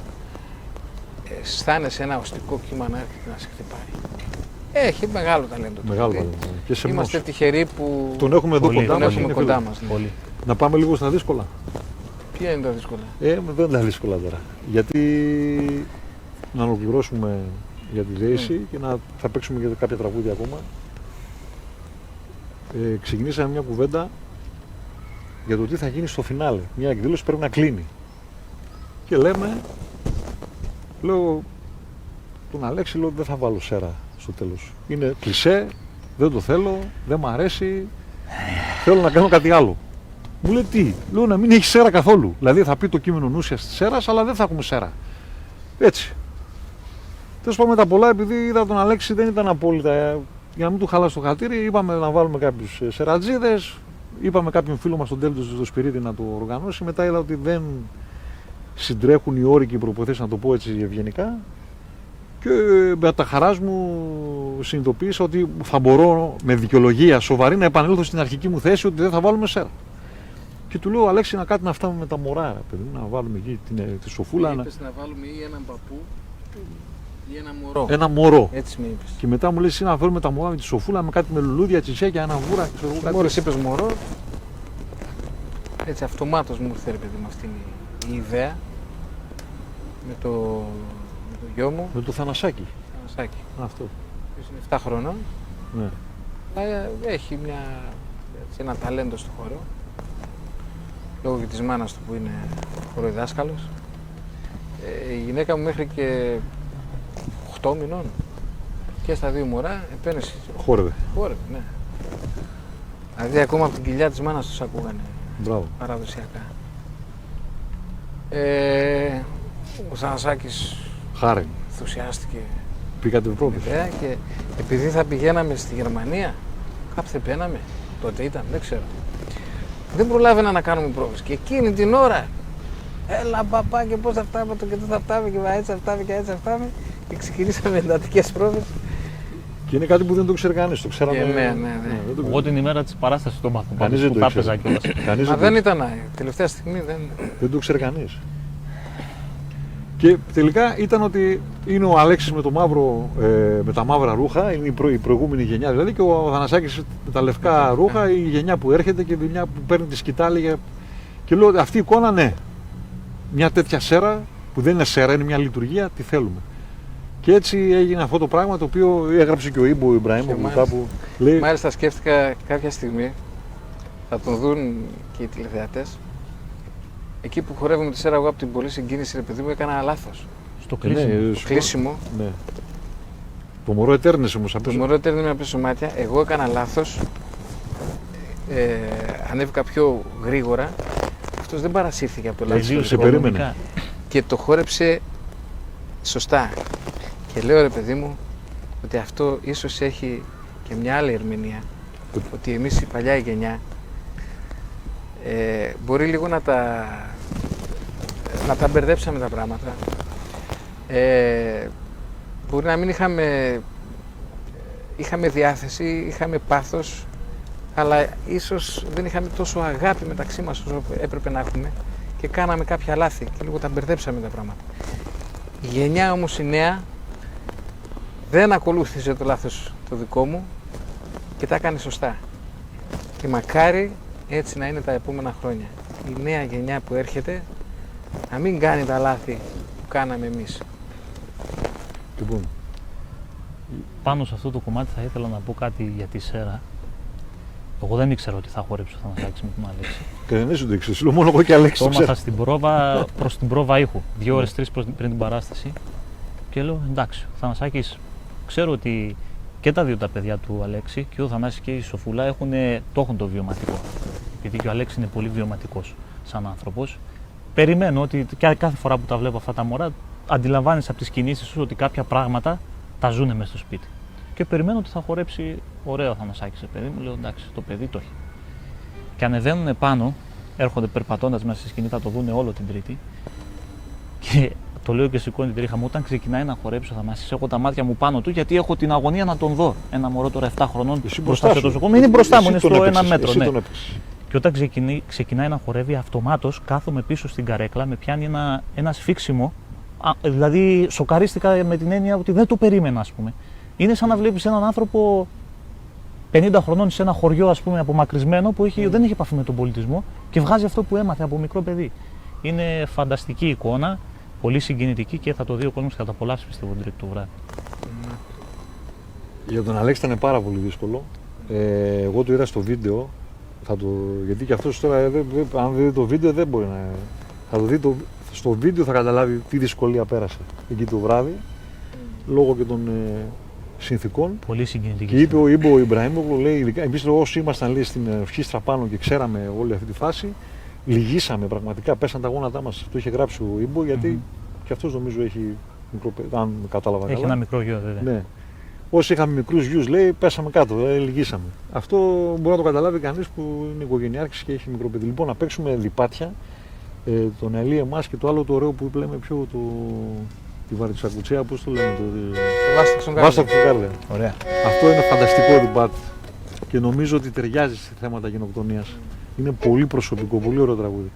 S1: αισθάνεσαι ένα οστικό κύμα να έρχεται να σε χτυπάει. Έχει μεγάλο ταλέντο.
S2: Μεγάλο ταλέντο.
S1: Είμαστε τυχεροί που
S2: τον έχουμε εδώ
S1: κοντά μας.
S2: Ναι. Να πάμε λίγο στα δύσκολα.
S1: Ποια είναι τα δύσκολα?
S2: Δεν είναι τα δύσκολα τώρα. Γιατί να ολοκληρώσουμε για τη Δέηση και θα παίξουμε για κάποια τραγούδια ακόμα. Ξεκινήσαμε μια κουβέντα για το τι θα γίνει στο φινάλε. Μια εκδήλωση πρέπει να κλείνει. Και λέω τον Αλέξη, λέω, δεν θα βάλω σέρα στο τέλος. Είναι κλισέ, δεν το θέλω, δεν μ' αρέσει, θέλω να κάνω κάτι άλλο. Μου λέει τι, λέω να μην έχει σέρα καθόλου. Δηλαδή θα πει το κείμενο νούσια της σέρας, αλλά δεν θα έχουμε σέρα. Έτσι. Τέλος πάντων, τα πολλά, επειδή είδα τον Αλέξη δεν ήταν απόλυτα, για να μην του χαλάσει το χατήρι, είπαμε να βάλουμε κάποιους σερατζίδες, είπαμε κάποιον φίλο μας τον Τέλτος στο Σπυρίδη να το οργανώσει. Μετά είδα ότι δεν συντρέχουν οι όροι και οι προποθέσεις, να το πω έτσι ευγενικά. Και με τα χαράς μου συνειδητοποίησα ότι θα μπορώ με δικαιολογία σοβαρή να επανέλθω στην αρχική μου θέση ότι δεν θα βάλουμε σέρα. Και του λέω, Αλέξη, να κάτι να φτάμε με τα μωρά, παιδί μου, να βάλουμε εκεί τη σοφούλα.
S1: Είπες να βάλουμε ή έναν παππού ή ένα μωρό.
S2: Ένα μωρό.
S1: Έτσι με είπες.
S2: Και μετά μου λέει, εσύ να φέρουμε τα μωρά με τη σοφούλα, με κάτι με λουλούδια, τσιτσέκια, ένα βούρα. Ξέρω, κάτι.
S1: Μόλις είπες μωρό, έτσι αυτομάτως μου ήρθε, ρε παιδί μου, αυτή η ιδέα με το γιο μου,
S2: Με το Θανασάκι.
S1: Θανασάκη,
S2: Αυτό.
S1: που είναι 7 χρονών.
S2: Ναι.
S1: Αλλά έχει έτσι, ένα ταλέντο στο χώρο, λόγω και της μάνας του που είναι χοροδιδάσκαλος. Η γυναίκα μου μέχρι και 8 μηνών και στα 2 μωρά επένεση.
S2: Χόρευε.
S1: Χόρευε, ναι. Δηλαδή ακόμα από την κοιλιά της μάνας τους ακούγανε
S2: Μπράβο.
S1: παραδοσιακά. Ο Θανασάκης
S2: Χάρη.
S1: ενθουσιάστηκε
S2: Πήγατε
S1: με
S2: πρώτος.
S1: την ιδέα και επειδή θα πηγαίναμε στη Γερμανία, κάποτε μπαίναμε, τότε ήταν, δεν ξέρω. Δεν προλάβαινα να κάνουμε πρόβες και εκείνη την ώρα έλα παπά και πώς θα φτάμε και δεν θα φτάμε και έτσι θα φτάμε και έτσι θα φτάμε και ξεκινήσαμε εντατικές πρόβες.
S2: Και είναι κάτι που δεν το ξέρει κανείς. Το ξέραμε.
S1: Ναι.
S2: δεν το
S3: Εγώ την ημέρα της παράστασης το μάθω.
S2: Κανείς δεν
S3: που
S2: το
S3: τα
S2: ήξερε.
S3: έπαιζα κιόλας.
S2: Κανείς
S1: Μα
S2: το
S1: δεν
S2: ήξερε.
S1: ήταν, τελευταία στιγμή δεν...
S2: Δεν το ξέρει κανείς. Και τελικά ήταν ότι είναι ο Αλέξης με, με τα μαύρα ρούχα, είναι η προηγούμενη γενιά δηλαδή, και ο Θανασάκης με τα λευκά ρούχα, η γενιά που έρχεται και η γενιά που παίρνει τη σκητάλη. Και λέω, αυτή η εικόνα, ναι, μια τέτοια σέρα, που δεν είναι σέρα, είναι μια λειτουργία, τη θέλουμε. Και έτσι έγινε αυτό το πράγμα, το οποίο έγραψε και ο Ήμπο ο Ιμπραήμ,
S1: Και
S2: που
S1: μάλιστα.
S2: κάπου λέει,
S1: Μάλιστα σκέφτηκα κάποια στιγμή, θα τον δουν και οι τηλεθεατές, εκεί που χορεύουμε τη σέρα εγώ από την πολλή συγκίνηση, ρε παιδί μου, έκανα λάθος.
S3: Στο κλείσιμο.
S1: Το κλείσιμο,
S2: ναι. Το μωρό ετέρνησε όμως
S1: το
S2: απ'
S1: μωρό τέρνει με πίσω μάτια, εγώ έκανα λάθος, ανέβηκα πιο γρήγορα, αυτός δεν παρασύρθηκε από το λάθος
S2: Εσύ,
S1: του
S2: σε
S1: δικό μου
S2: περίμενε.
S1: και το χόρεψε σωστά. Και λέω, ρε παιδί μου, ότι αυτό ίσως έχει και μια άλλη ερμηνεία, ότι εμείς η παλιά γενιά μπορεί λίγο να τα μπερδέψαμε τα πράγματα. Μπορεί να μην είχαμε διάθεση, είχαμε πάθος, αλλά ίσως δεν είχαμε τόσο αγάπη μεταξύ μας όσο έπρεπε να έχουμε και κάναμε κάποια λάθη και λίγο τα μπερδέψαμε τα πράγματα. Η γενιά όμως η νέα δεν ακολούθησε το λάθος το δικό μου και τα έκανε σωστά. Και μακάρι έτσι να είναι τα επόμενα χρόνια. Η νέα γενιά που έρχεται να μην κάνει τα λάθη που κάναμε εμείς.
S2: Λοιπόν,
S3: Πάνω σε αυτό το κομμάτι θα ήθελα να πω κάτι για τη σέρα. Εγώ δεν ήξερα ότι θα χορέψω ο Θανασάκης με τον Αλέξη.
S2: και δεν σου το ήξερες, λέω μόνο εγώ και Αλέξη
S3: Το
S2: το ξέρω.
S3: έμαθα στην πρόβα, προς την πρόβα ήχου, 2 ώρες 3 πριν την παράσταση. Και λέω, εντάξει, ο Θανασάκης, ξέρω ότι και τα δύο τα παιδιά του Αλέξη, και ο Θανάσης και η Σοφούλα, το έχουν το βιωματικό. Επειδή και ο Αλέξης είναι πολύ βιωματικός σαν άνθρωπος. Περιμένω ότι κάθε φορά που τα βλέπω αυτά τα μωρά, αντιλαμβάνεσαι από τις κινήσεις σου ότι κάποια πράγματα τα ζουνε μέσα στο σπίτι. Και περιμένω ότι θα χορέψει ωραίο ο Θανασάκης, παιδί μου. Λέω, εντάξει, το παιδί το έχει. Και ανεβαίνουν πάνω, έρχονται περπατώντας μέσα στη σκηνή, θα το δούνε όλο την Τρίτη. Και το λέω και σηκώνει την τρίχα μου, όταν ξεκινάει να χορέψει ο Θανάσης, έχω τα μάτια μου πάνω του, γιατί έχω την αγωνία να τον δω. Ένα μωρό τώρα 7 χρονών
S2: Εσύ
S3: μπροστά
S2: μπροστά
S3: σε
S2: σου.
S3: τόσο κόσμο. Είναι μπροστά μου,
S2: Εσύ
S3: είναι
S2: τον
S3: στο
S2: έπαιξες,
S3: 1 μέτρο.
S2: εσύ
S3: Ναι.
S2: τον έπαιξες.
S3: Και όταν ξεκινάει να χορεύει, αυτομάτως κάθομαι πίσω στην καρέκλα, με πιάνει ένα σφίξιμο. Δηλαδή, σοκαρίστηκα με την έννοια ότι δεν το περίμενα, ας πούμε. Είναι σαν να βλέπεις έναν άνθρωπο 50 χρονών σε ένα χωριό, ας πούμε, απομακρυσμένο, που δεν έχει επαφή με τον πολιτισμό και βγάζει αυτό που έμαθε από μικρό παιδί. Είναι φανταστική εικόνα, πολύ συγκινητική και θα το δει ο κόσμος και θα τα απολαύσει, πιστεύω, την Τρίτη το βράδυ.
S2: Για τον Αλέξη ήταν πάρα πολύ δύσκολο. Εγώ το είδα στο βίντεο, γιατί και αυτός τώρα, αν δεν δει το βίντεο, δεν μπορεί να. Θα το δει στο βίντεο, θα καταλάβει τι δυσκολία πέρασε εκεί το βράδυ, λόγω και των συνθηκών.
S3: Πολύ συγκινητική.
S2: Και είπε ο Ιμπραήμογλου, λέει, εμείς όσοι ήμασταν, λέει, στην Ευχίστρα πάνω και ξέραμε όλη αυτή τη φάση, λυγίσαμε πραγματικά, πέσαν τα γόνατά μας. Το είχε γράψει ο Ήμπο, γιατί και αυτός νομίζω έχει μικρό παιδί, αν κατάλαβα
S3: Έχει
S2: καλά.
S3: ένα μικρό γιο, βέβαια.
S2: Ναι. Όσοι είχαμε μικρούς γιους, λέει, πέσαμε κάτω, λυγίσαμε. Αυτό μπορεί να το καταλάβει κανείς που είναι οικογενειάρχης και έχει μικρό παιδί. Λοιπόν, να παίξουμε διπάτια, τον Ελί εμάς και το άλλο το ωραίο που λέμε πιο τη βαρτσακουτσέα, πώς το λέμε, Βάσταξον Κάρλε.
S3: Ωραία.
S2: Αυτό είναι φανταστικό διπάτι και νομίζω ότι ταιριάζει σε θέματα γενοκτονίας. Είναι πολύ προσωπικό, πολύ ωραίο τραγούδι.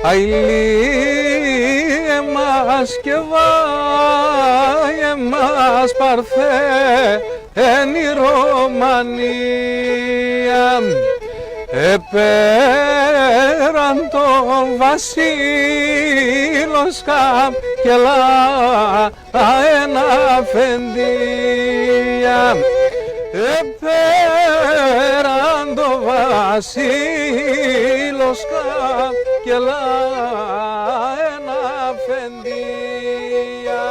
S1: Αηλή εμάς και βάει εμάς παρθέ εν η Ρωμανία επέραν τον βασίλος καγκελά εν αφεντία επέραν τον βασίλος καγκελά εν αφεντία.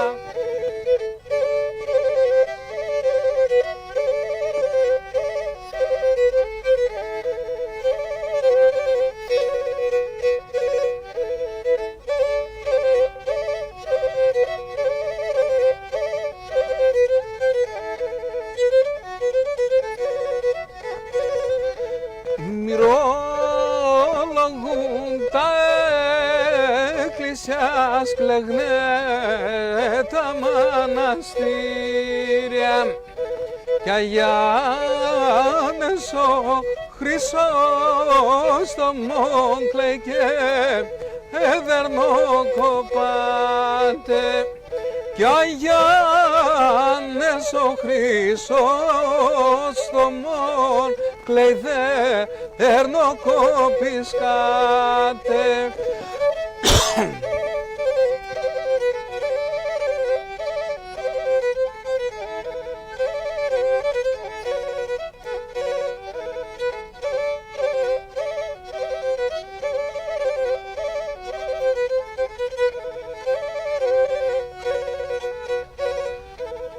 S1: Μυρολογούν τα εκκλησιάς κλεγνέτα μοναστήρια κι Αγιάννες ο Χρυσός το μόν κλαίγε εδερνοκοπάτε κι Αγιάννες ο Χρυσός το μόν κλαίγε εδερνοκοπισκάτε.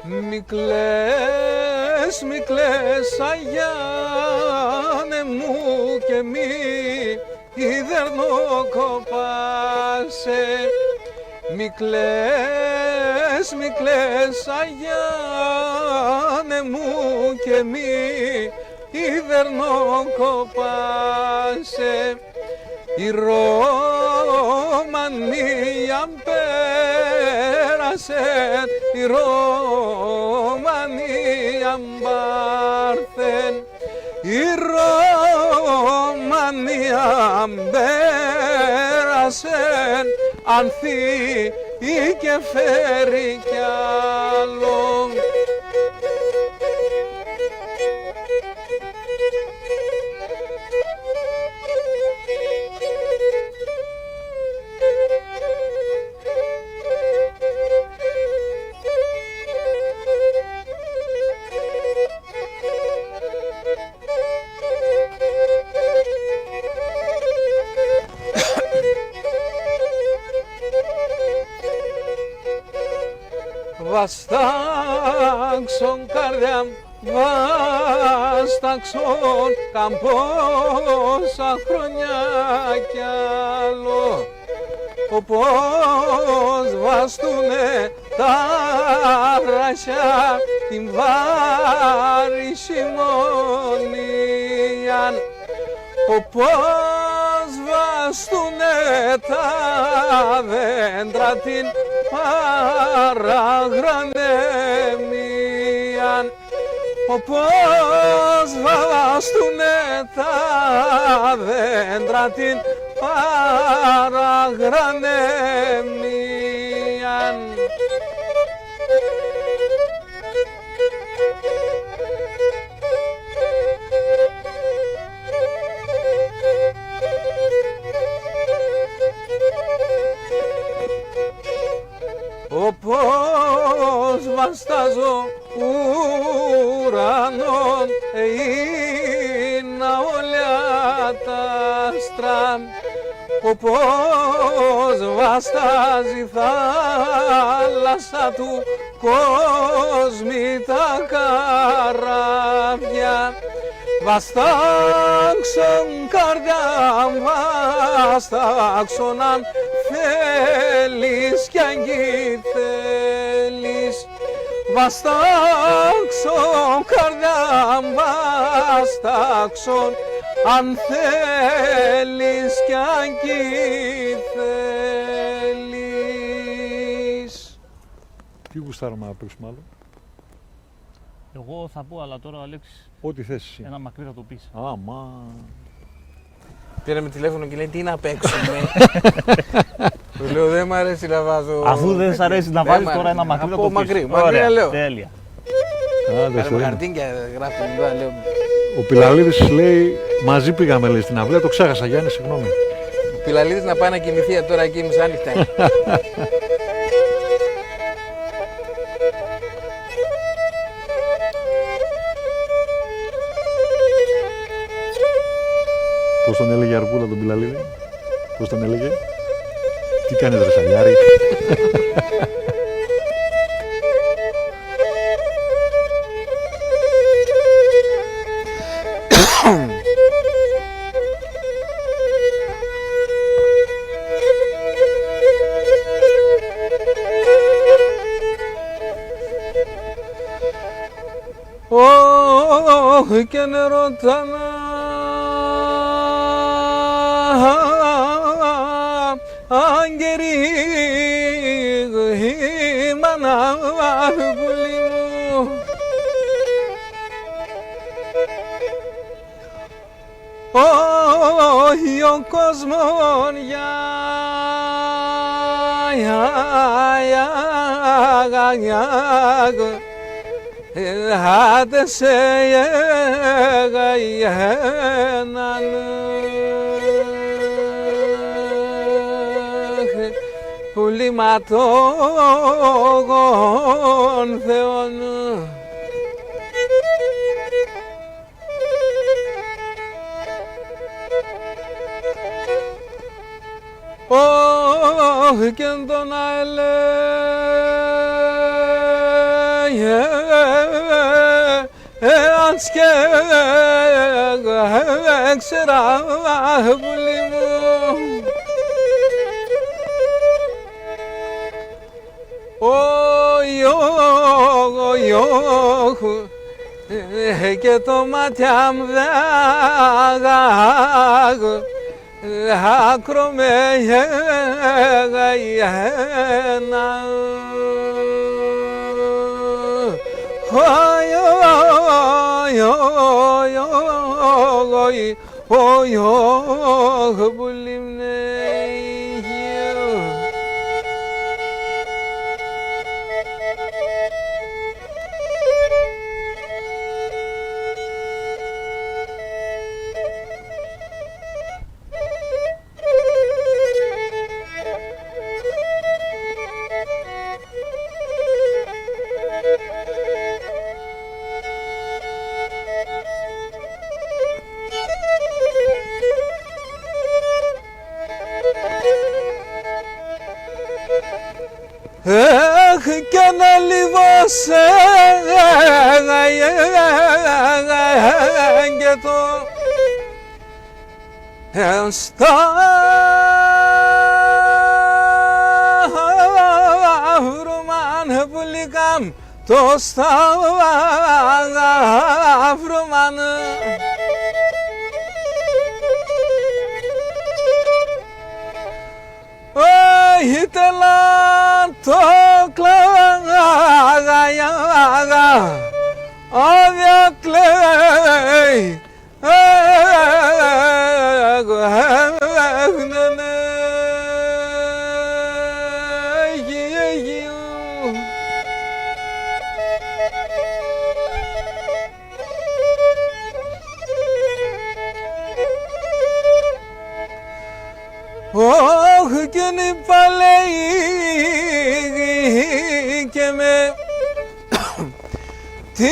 S1: Μη κλαις, μη κλαις, Αγιάννε μου και μη ιδερνοκοπάσαι. Μη κλαις, μη κλαις, Αγιάννε μου και μη ιδερνοκοπάσαι. Η Ρωμανία πέρασε, η Ρωμανία μπάρθεν, η Ρωμανία πέρασε, ανθεί και φέρει κι άλλο. Βαστάξον καρδιά μου, βαστάξον καμπόσα χρόνια κι άλλο. Όπως βαστούνε τα ρασιά την βάρη χειμωνίαν. Όπως βαστούνε τα δέντρα την παραγρανέμιαν. Όπως βαστούνε τα δέντρα την παραγρανέμιαν. Όπως βαστάζω ουρανόν είναι όλα τα άστρα. Όπως βαστάζει θάλασσα του κόσμη τα καράβια. Βαστάξον καρδιά, βαστάξον αν θέλεις κι αν κι θέλεις. βαστάξον, καρδιά βαστάξον, αν θέλεις κι αν κι θέλεις.
S2: Τι γουστάρουμε να παίξουμε άλλο?
S3: Εγώ θα πω, αλλά τώρα ο Αλέξης
S2: Ό,τι θες εσύ.
S3: ένα μακρύ θα το πεις.
S2: Άμα.
S1: Πήραμε τηλέφωνο και λέει τι να παίξουμε. Του λέω δεν μ' αρέσει να βάζω.
S3: Αφού δεν σ' αρέσει να
S1: Δεν
S3: βάλεις
S1: μ'
S3: τώρα
S1: αρέσει.
S3: ένα μακρύ θα
S1: Από
S3: το πεις.
S1: μακρύ, μακρύ
S3: Ωραία,
S1: λέω.
S3: τέλεια.
S2: Άντε,
S1: Κάνε με
S2: στο
S1: χαρτίνια γράφει εδώ, λέω.
S2: Ο Πιλαλίδης λέει, μαζί πήγαμε λέει στην αυλαία, το ξέχασα Γιάννη, συγγνώμη.
S1: Ο Πιλαλίδης να πάει να κοιμηθεί τώρα εκεί μεσάνυχτα.
S2: Πώς τον έλεγε Αρκούλα τον Πιλαλίδη, πώς τον έλεγε? Τι κάνεις ρε Σαλιάρη?
S1: Και νερότανα Άγγερη μάνα πουλί μου, όχι ο κόσμος άντε σε έναν πουλήματογον θεών. Όχι και τον έλεγε εάν σκέξερα πουλί μου, και το μάτια μου δάγω άκρο με ένα πουλί μου. Και να λιβώσαι και το σταύρομαν πουλικάμ, το σταύρομαν. Ήθελα το κλαγαγαγα, άδεια κλαίει, όχι και νύπα λέει και με την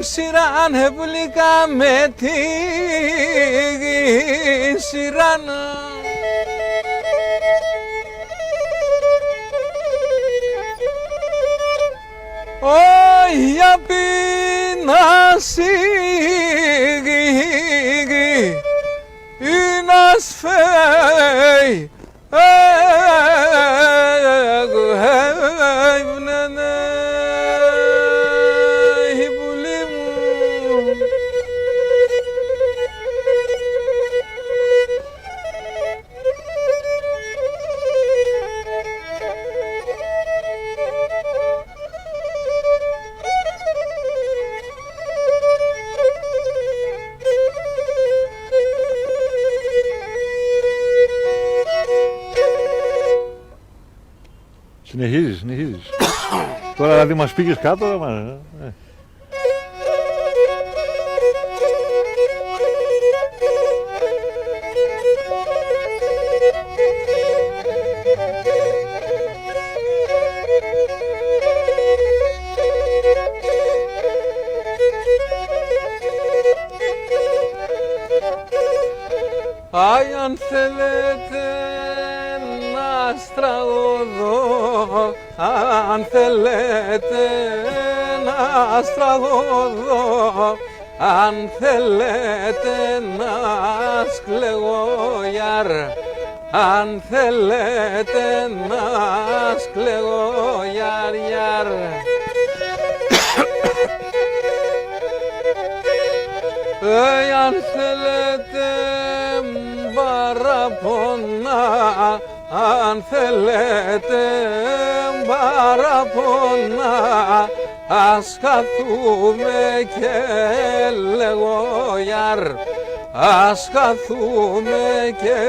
S1: σειράν πουλικά, με την σειράν. Όχι για πείναση ή να σφαίει
S2: Συνεχίζεις. Τώρα δηλαδή μας πήγες κάτω,
S1: Άι, αν θέλετε να στραγωδώ, αν θέλετε να στραγωδώ, αν θέλετε να σκλεγώ γιαρ, αν θέλετε να σκλεγώ γιαρ. Αν θέλετε παραπονά, αν θέλετε παραπονά, ας χαθούμε και λέγω γιαρ, ας χαθούμε και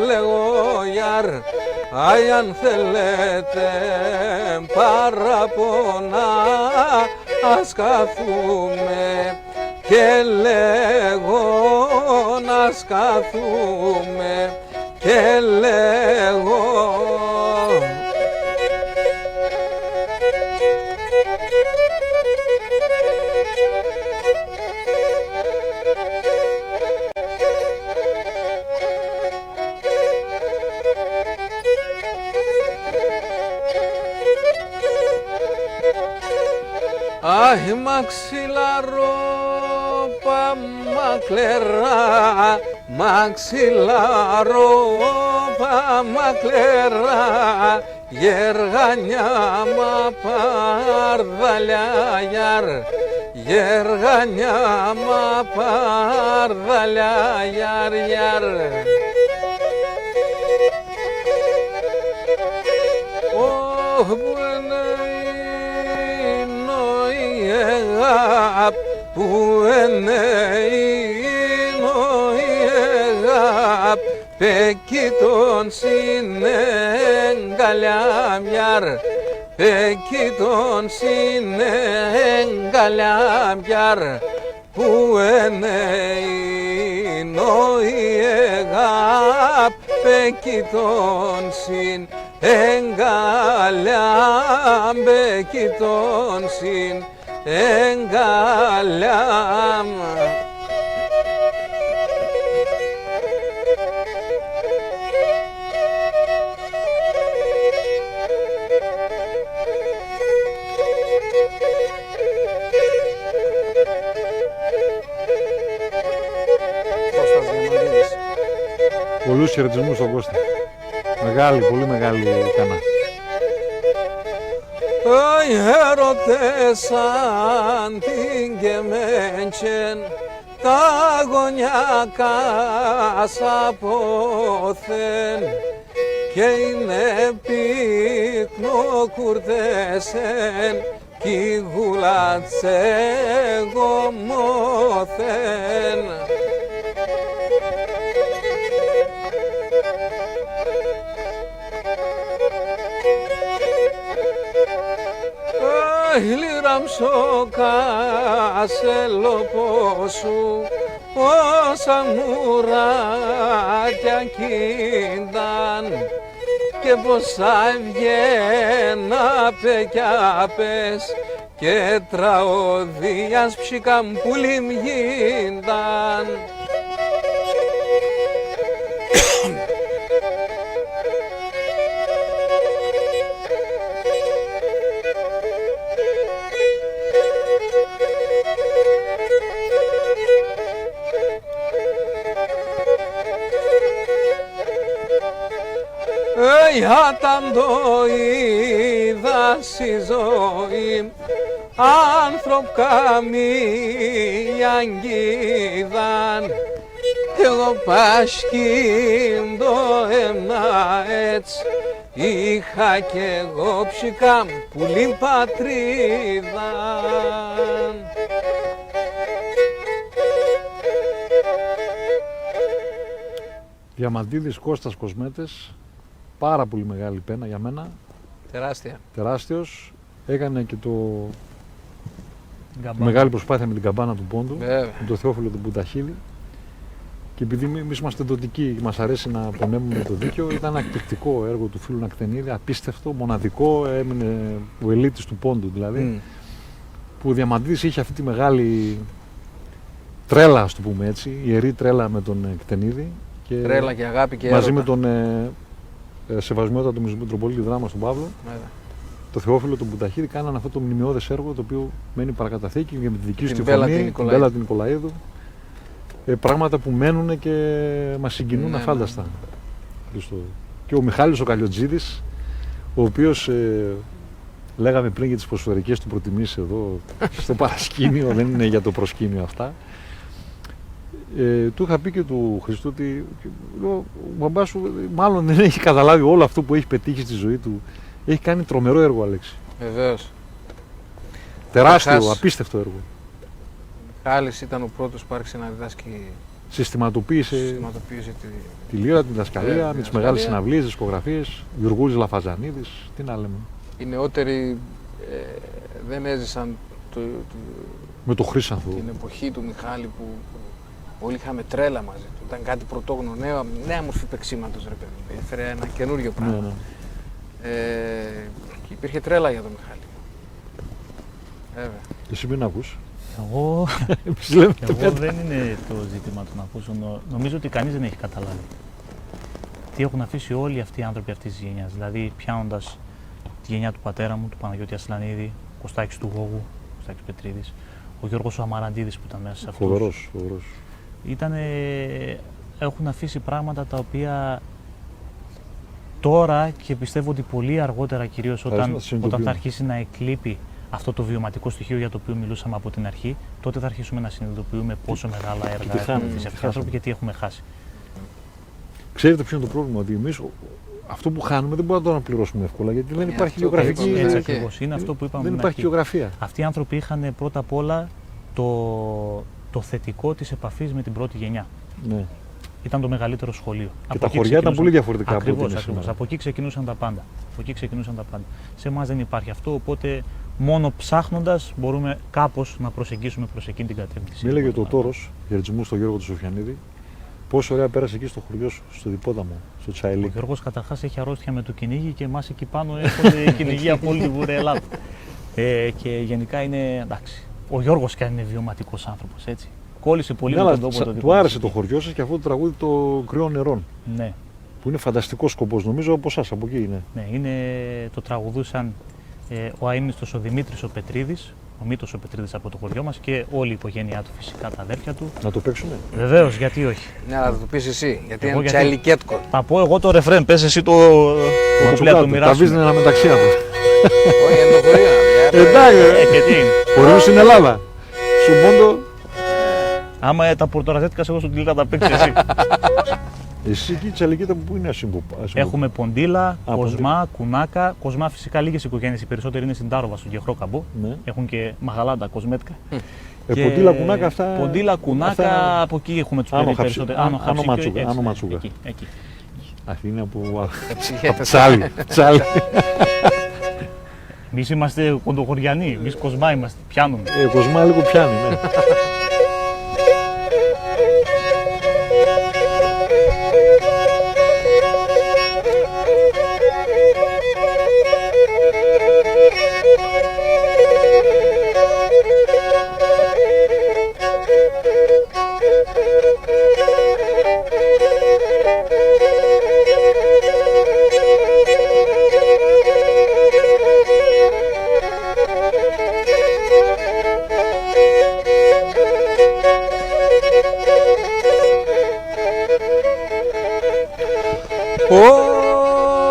S1: λέγω γιαρ. Άι, αν θέλετε παραπονά, ας χαθούμε και λέγω να σκαθούμε και λέγω. Αχ, μαξιλαρό παμακλερά, μαξιλαρό παμακλερά, γεργανιά μα παρδαλιά γιαρ, γεργανιά μα παρδαλιά γιαρ. Ωχ, που είναι η νοηγάπ, που είναι η νοηγάπ, πεκί τον συνεγκαλιάμιαρ, πεκί τον συνεγκαλιάμιαρ, που είναι η νοηγάπ, πεκί τον συνεγκαλιάμ, πεκί τον συνεγκαλιάμ.
S2: Πολλούς χαιρετισμούς στον Κώστα. Πολύ μεγάλη κανά.
S1: Οι έρωτες σαν την κεμέντσεν, τα γωνιακά σαποθέν, και είναι πύκνο κουρδέσεν, κι γουλάτσε γομόθεν. Λύραμψω κασελοπόσου, όσα μουράκια κίνταν, και πόσα βγαίνα πεκιάπες, και τραωδίας ψικάμ που λιμγίνταν. Άταν το είδα στη ζωή, άνθρωπο καμία αγγίδαν, εγώ πασκήν το έμνα έτσι, είχα κι εγώ ψικάμ πουλήν πατρίδαν.
S2: Διαμαντίδης Κώστας Κοσμέτες, πάρα πολύ μεγάλη πένα για μένα.
S1: Τεράστια.
S2: τεράστιος. Έκανε και το
S3: Γκαμπάνα.
S2: μεγάλη προσπάθεια με την καμπάνα του Πόντου,
S1: Βέβαια.
S2: με το Θεόφιλο του Μπουταχίδη. Και επειδή εμείς είμαστε δοτικοί, μας αρέσει να πονέμουμε το δίκαιο, ήταν ένα εκπληκτικό έργο του φίλου Νακτενίδη, απίστευτο, μοναδικό, έμεινε ο ελίτης του Πόντου δηλαδή,
S1: Μμ.
S2: που ο Διαμαντίδης είχε αυτή τη μεγάλη τρέλα, ας το πούμε έτσι, ιερή τρέλα με τον Κτενίδη. Και
S1: Τρέλα και αγάπη και
S2: μαζί
S1: έρωτα.
S2: με τον σεβασμιότατο Μητροπολίτη Δράμας τον Παύλο,
S1: Βέβαια.
S2: το Θεόφιλο του Μπουταχίδη, κάνανε αυτό το μνημειώδες έργο το οποίο μένει παρακαταθήκη και με τη δική σου
S1: Την
S2: τη
S1: Μπέλα
S2: φωνή,
S1: την
S2: την
S1: Νικολαίδου.
S2: Μπέλα την Νικολαίδου. Πράγματα που μένουν και μας συγκινούν
S1: Ναι,
S2: αφάνταστα. Χριστό. Και ο Μιχάλης ο Καλιοτζίδης, ο οποίος λέγαμε πριν για τις ποδοσφαιρικές του προτιμήσεις εδώ στο παρασκήνιο, δεν είναι για το προσκήνιο αυτά. Του είχα πει και του Χριστού ότι ο μπαμπάς σου μάλλον δεν έχει καταλάβει όλο αυτό που έχει πετύχει στη ζωή του. Έχει κάνει τρομερό έργο, Αλέξη.
S1: Βεβαίως.
S2: Τεράστιο,
S1: Καταρχάς,
S2: απίστευτο έργο.
S1: Χάλης ήταν ο πρώτος που άρχισε να διδάσκει,
S2: Συστηματοποίησε
S1: συστηματοποίησε
S2: τη λύρα, την διδασκαλία,
S1: Τη
S2: με τις
S1: διδασκαλία.
S2: μεγάλες συναυλίες, δισκογραφίες, Γιουργούλης Λαφαζανίδης, τι να λέμε.
S1: Οι νεότεροι δεν έζησαν
S2: Με το Χρύσανθο.
S1: την εποχή του Μιχάλη που όλοι είχαμε τρέλα μαζί του. Ήταν κάτι πρωτόγνωρο, νέα μορφή παίξήματος, ρε παιδί. Έφερε ένα καινούριο
S2: Ναι,
S1: πράγμα.
S2: ναι.
S1: Και υπήρχε τρέλα για τον Μιχάλη. Βέβαια.
S2: Εσύ μην ακούς.
S3: Εγώ,
S2: Εμείς λέμε το
S3: εγώ
S2: πέντε.
S3: δεν είναι το ζήτημα του να ακούσω. Νομίζω ότι κανείς δεν έχει καταλάβει τι έχουν αφήσει όλοι αυτοί οι άνθρωποι αυτής της γενιάς. Δηλαδή, πιάνοντας τη γενιά του πατέρα μου, του Παναγιώτη Ασλανίδη, Κωστάκης του Γόγου, Κωστάκης Πετρίδης, ο Γιώργος ο Αμαραντίδης που ήταν μέσα σε αυτούς.
S2: Φοβερός.
S3: Έχουν αφήσει πράγματα τα οποία τώρα και πιστεύω ότι πολύ αργότερα, κυρίως
S2: αρχίσουμε να
S3: όταν
S2: συνειδητοποιούμε.
S3: θα αρχίσει να εκλείπει αυτό το βιωματικό στοιχείο για το οποίο μιλούσαμε από την αρχή, τότε θα αρχίσουμε να συνειδητοποιούμε πόσο μεγάλα έργα
S2: τι
S3: έχουν
S2: χάνουμε,
S3: αφήσει
S2: τι
S3: αυτοί οι άνθρωποι
S2: χάσαμε.
S3: και τι έχουμε χάσει.
S2: Ξέρετε ποιο είναι το πρόβλημα, ότι εμείς αυτό που χάνουμε δεν μπορούμε να το αναπληρώσουμε εύκολα, γιατί δεν υπάρχει
S1: αυτό
S2: γεωγραφική.
S1: είπαμε,
S3: Έτσι
S1: ναι.
S3: ακριβώς είναι αυτό που είπαμε.
S2: Δεν
S3: στην
S2: υπάρχει
S3: αρχή.
S2: γεωγραφία.
S3: Αυτοί οι άνθρωποι είχαν πρώτα απ' όλα το θετικό της επαφής με την πρώτη γενιά.
S2: Ναι.
S3: Ήταν το μεγαλύτερο σχολείο.
S2: Και τα χωριά ήταν πολύ διαφορετικά από ό,τι
S3: Ακριβώς,
S2: είναι
S3: ακριβώς.
S2: σήμερα.
S3: Από εκεί ξεκινούσαν τα πάντα. Σε εμάς δεν υπάρχει αυτό, οπότε μόνο ψάχνοντας μπορούμε κάπως να προσεγγίσουμε προς εκείνη την κατεύθυνση.
S2: Μίλαγε το Τόρος, χαιρετισμού στον Γιώργο του Σοφιανίδη, πόσο ωραία πέρασε εκεί στο χωριό σου, στο Διπόταμο, στο
S3: Ο
S2: Τσαϊλίκ.
S3: Γιώργος καταρχάς έχει αρρώστια με το κυνήγι και εμάς εκεί πάνω έρχονται κυνηγοί από όλη τη Βόρεια Ελλάδα. Και γενικά είναι εντάξει. Ο Γιώργος και αν είναι βιωματικός άνθρωπος, έτσι. Κόλλησε πολύ με τον τόπο το δικό
S2: του άρεσε
S3: μας.
S2: το χωριό σας και αυτό το τραγούδι το Κρυών Νερών,
S3: Ναι,
S2: που είναι φανταστικός σκοπός, νομίζω από εσάς, από εκεί είναι.
S3: ναι, το τραγουδούσαν ο αείμνηστος ο Δημήτρης ο Πετρίδης, ο Μήτος ο Πετρίδης από το χωριό μας και όλη η οικογένειά του, φυσικά τα αδέρφια του.
S2: Να το παίξουμε.
S3: Βεβαίως, γιατί όχι.
S1: Ναι, αλλά θα το πεις εσύ, γιατί
S3: Εγώ
S1: είναι
S3: γιατί-
S1: τσαϊλικέτικο.
S3: Θα πω εγώ το ρεφρέν, πες εσύ το κουπλέ του
S2: τα
S3: μοιράσου.
S2: βίζουν ένα μεταξύ του.
S1: Όχι, είναι το χωρίο.
S2: Εντάξει,
S3: Και τι είναι.
S2: χωριό στην Ελλάδα. Στον Πόντο,
S3: Άμα τα πορτοραζέτικα σε εγώ στον τυλίρα τα παίξεις εσύ.
S2: εσύ εκεί η Τσαλικίτα που είναι ασύμποπα.
S3: Έχουμε ποντίλα,
S2: ποντίλα.
S3: κοσμά, κουνάκα. Κοσμά φυσικά λίγες οικογένειες, οι περισσότεροι είναι στην Τάροβα, στον Γεχρό Καμπό.
S2: Ναι.
S3: Έχουν και μαγαλάντα κοσμέτικα. Και
S2: Ποντίλα, κουνάκα, αυτά.
S3: Ποντίλα, κουνάκα,
S2: αυτά-
S3: από εκεί έχουμε τους
S2: Άνω
S3: περισσότερους.
S2: Χαψι- Άνω Ματσούγκα,
S3: έτσι,
S2: Άνω
S3: ναι,
S2: Ματσούγκα.
S3: εκεί.
S2: Αυτή είναι από
S1: Ψυχέτες.
S2: τσάλι. Τσάλι.
S3: Εμείς είμαστε κοντοχωριανοί, εμείς κοσμά είμαστε, πιάνουμε.
S2: Κοσμά λίγο πιάνει, ναι.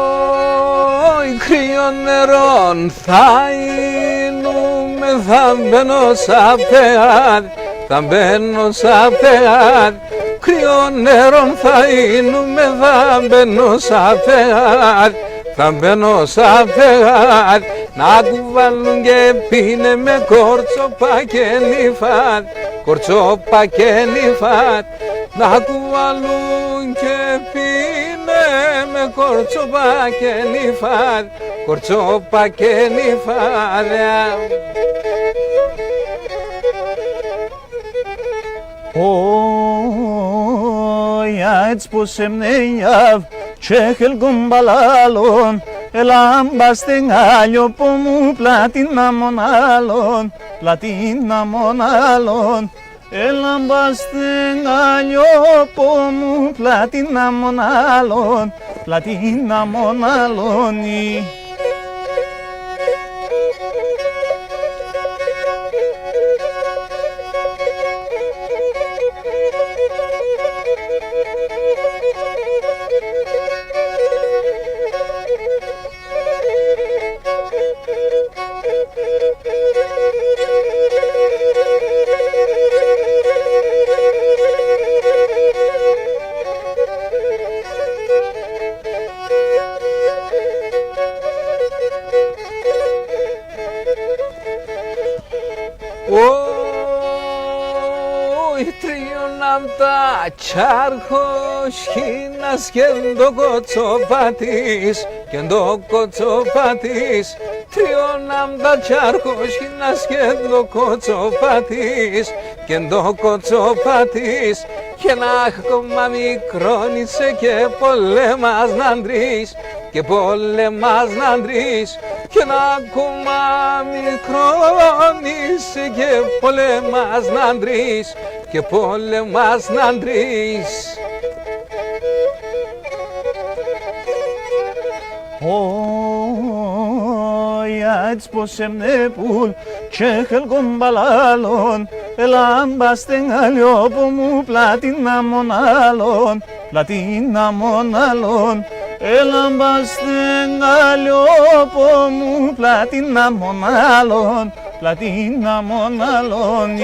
S1: Όι κρύο νερόν θα είνουμε, θα μπαίνω σαν φεγάδι, θα μπαίνω σαν φεγάδι. Κρύο νερόν θα είνουμε, θα μπαίνω σαν φεγάδι, θα μπαίνω σαν φεγάδι. Να κουβαλούν και πίνε με κορτσόπα και νυφάδι, κορτσόπα και νυφάδι. Να κουβαλούν και πίνε με κορτσόπα και νυφάδια, κορτσόπα και νυφάδια.
S4: Έτσι πως εμνέιαβ και χελκον μπαλάλων, ελάμπαστε γάλιο που μου πλατίνα μονάλων, πλατίνα μονάλων. Ελάμπαστε γάλιο που μου πλατίνα μονάλων, πλατίνα μονάλων.
S1: Τσάρχος χίνας και το κοτσοπάτης, και το κοτσοπάτης. Τριώναμ τα τσάρχος χίνας και το κοτσοπάτης, και το κοτσοπάτης. Και ένα κόμμα μικρόνισε και πολέμας ναντρείς, και πολέμας ναντρείς. Και ένα κόμμα μικρόνισε και πολέμας ναντρείς, και πόλεμας ναντρείς.
S4: Έτσι πως εμνέπουλ και χελκον μπαλάλων, ελάμπαστε γάλιο που μου πλατίνα μονάλων, πλατίνα μονάλων. Ελάμπαστε γάλιο που μου πλατίνα μονάλων, πλατίνα μονάλων.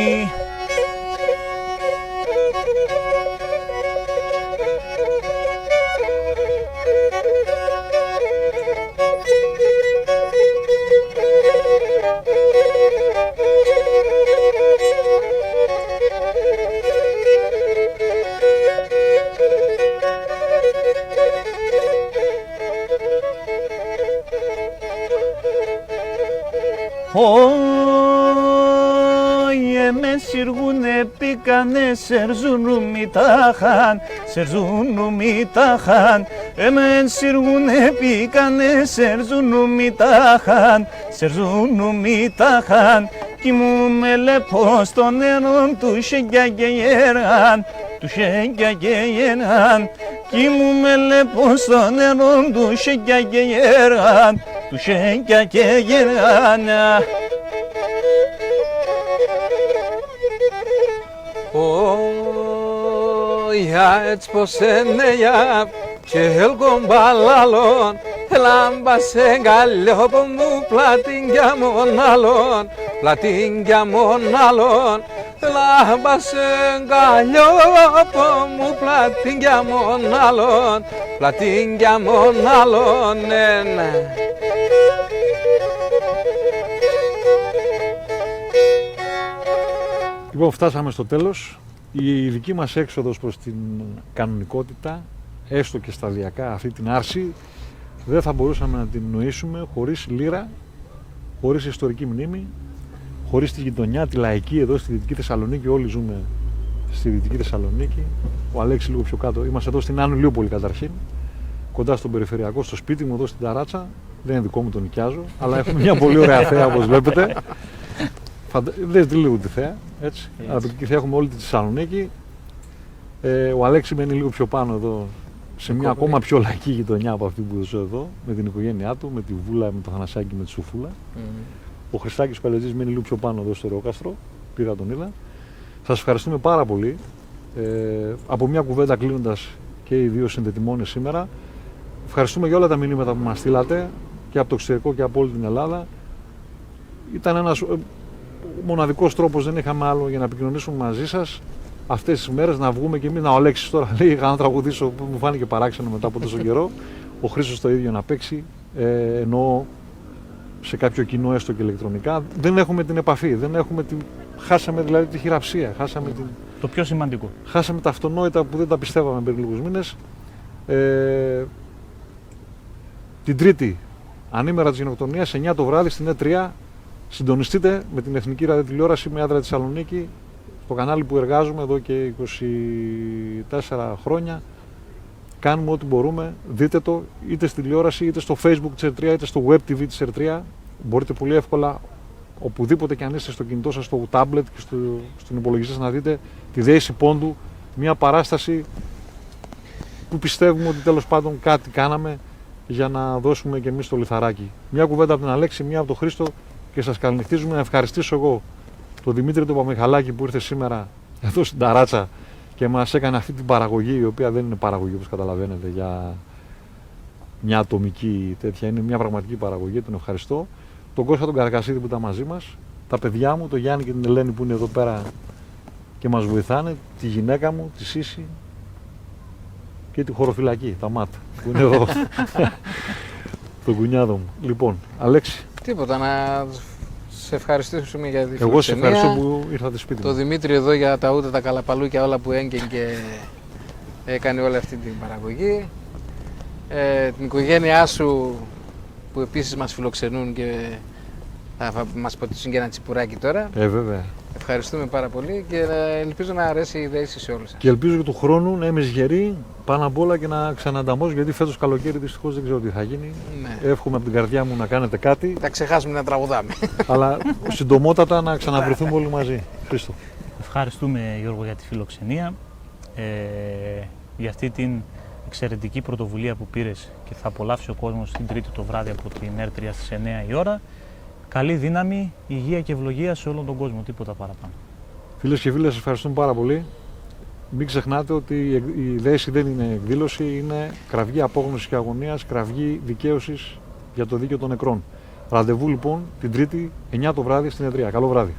S4: Με σιργούνε πήκανε σερζούνου μητάχαν, σερζούνου μητάχαν. Εμεν σιργούνε πήκανε σερζούνου μητάχαν, σερζούνου μητάχαν. Κι μου με λεπώ στο νερό του σέγγια και γέργαν, του σέγγια και γέργαν. Κι μου με λεπώ στο νερό του σέγγια και γέργαν, του σέγγια και γέργαν.
S1: Έτσι πως εννέα και έλκον μπαλάλων, ελάμπασε γάλιο που μου πλατίνια μονάλων, πλατίνια μονάλων. Ελάμπασε γάλιο που μου πλατίνια μονάλων, πλατίνια μονάλων.
S2: Λοιπόν, φτάσαμε στο τέλος. Η δική μας έξοδος προς την κανονικότητα, έστω και σταδιακά αυτή την άρση, δεν θα μπορούσαμε να την νοήσουμε χωρίς λύρα, χωρίς ιστορική μνήμη, χωρίς τη γειτονιά, τη λαϊκή εδώ στη Δυτική Θεσσαλονίκη. Όλοι ζούμε στη Δυτική Θεσσαλονίκη. Ο Αλέξης λίγο πιο κάτω. Είμαστε εδώ στην Άνω Ηλιούπολη καταρχήν, κοντά στον περιφερειακό, στο σπίτι μου εδώ στην Ταράτσα. Δεν είναι δικό μου, τον νοικιάζω, αλλά έχουμε μια πολύ ωραία θέα όπως βλέπετε. Δεν λίγο τη θέα, έτσι. Ανατολική θέα έχουμε όλη τη Θεσσαλονίκη. Ο Αλέξης μένει λίγο πιο πάνω εδώ, σε μια ακόμα πιο λαϊκή γειτονιά από αυτή που ζω εδώ, με την οικογένειά του, με τη Βούλα, με το Θανασάκι, με τη Σουφούλα. Ο Χριστάκης Παλαιτζής μένει λίγο πιο πάνω εδώ στο Ρεόκαστρο, πήγα τον είδα. Σας ευχαριστούμε πάρα πολύ. Από μια κουβέντα κλείνοντας και οι δύο συνδετημόνες σήμερα. Ευχαριστούμε για όλα τα μηνύματα που μας στείλατε και από το εξωτερικό και από όλη την Ελλάδα. Ήταν ένας μοναδικός τρόπος, δεν είχαμε άλλο για να επικοινωνήσουμε μαζί σας αυτές τις μέρες, να βγούμε και εμείς. Να, ο Αλέξης τώρα λέει: είχα να τραγουδήσω, που μου φάνηκε παράξενο μετά από τόσο καιρό. Ο Χρήστος το ίδιο να παίξει, ενώ σε κάποιο κοινό έστω και ηλεκτρονικά. Δεν έχουμε την επαφή, δεν έχουμε χάσαμε δηλαδή τη χειραψία, χάσαμε
S3: το πιο σημαντικό.
S2: Χάσαμε τα αυτονόητα που δεν τα πιστεύαμε πριν λίγους μήνες. Την Τρίτη, ανήμερα της γενοκτονίας, 9 το βράδυ στην E3, συντονιστείτε με την Εθνική Ραδιοτηλεόραση με έδρα τη Θεσσαλονίκη, στο κανάλι που εργάζομαι εδώ και 24 χρόνια. Κάνουμε ό,τι μπορούμε, δείτε το είτε στη τηλεόραση, είτε στο Facebook της ΕΡΤΡΙΑ, είτε στο Web TV της ΕΡΤΡΙΑ. Μπορείτε πολύ εύκολα, οπουδήποτε και αν είστε στο κινητό σας, στο tablet και στον υπολογιστή σας, να δείτε τη Δέηση Πόντου, μια παράσταση που πιστεύουμε ότι τέλος πάντων κάτι κάναμε για να δώσουμε και εμείς το λιθαράκι. Μια κουβέντα από την Αλέξη, μια από τον Χρήστο, και σας καληνυχτίζουμε. Να ευχαριστήσω εγώ τον Δημήτρη τον Παμιχαλάκη που ήρθε σήμερα εδώ στην Ταράτσα και μας έκανε αυτή την παραγωγή, η οποία δεν είναι παραγωγή όπως καταλαβαίνετε για μια ατομική τέτοια, είναι μια πραγματική παραγωγή, τον ευχαριστώ. Τον Κώστα τον Καρκασίδη που ήταν μαζί μας, τα παιδιά μου, τον Γιάννη και την Ελένη που είναι εδώ πέρα και μας βοηθάνε, τη γυναίκα μου, τη Σύση και τη χωροφυλακή, τα ΜΑΤ που είναι εδώ, τον κουνιάδο μου. Λοιπόν, Αλέξη.
S1: Τίποτα, να σε ευχαριστήσουμε για τη φιλοξενία.
S2: Εγώ σε ευχαριστώ που ήρθατε σπίτι μου.
S1: Το Δημήτρη εδώ για τα ούτε τα καλαπαλούκια όλα που έγκαιν και έκανε όλη αυτή την παραγωγή. Την οικογένειά σου που επίσης μας φιλοξενούν και θα μας ποτίσουν και ένα τσιπουράκι τώρα.
S2: Βέβαια.
S1: Ευχαριστούμε πάρα πολύ και ελπίζω να αρέσει η Δέηση σε όλους σας.
S2: Και ελπίζω και του χρόνου να είμαι σγερή πάνω απ' όλα και να ξανανταμώσω, γιατί φέτος καλοκαίρι δυστυχώς δεν ξέρω τι θα γίνει.
S1: Ναι.
S2: Εύχομαι από την καρδιά μου να κάνετε κάτι.
S1: Θα ξεχάσουμε να τραγουδάμε.
S2: Αλλά συντομότατα να ξαναβρεθούμε όλοι μαζί. Χρήστο.
S3: Ευχαριστούμε, Γιώργο, για τη φιλοξενία, για αυτή την εξαιρετική πρωτοβουλία που πήρες και θα απολαύσει ο κόσμος την Τρίτη το βράδυ από την ΕΡΤΡΙΑ στις 9 η ώρα. Καλή δύναμη, υγεία και ευλογία σε όλον τον κόσμο, τίποτα παραπάνω.
S2: Φίλες και φίλες, σας ευχαριστούμε πάρα πολύ. Μην ξεχνάτε ότι η Δέηση δεν είναι εκδήλωση, είναι κραυγή απόγνωσης και αγωνίας, κραυγή δικαίωσης για το δίκαιο των νεκρών. Ραντεβού λοιπόν την Τρίτη, 9 το βράδυ στην ΕΡΤΡΙΑ. Καλό βράδυ.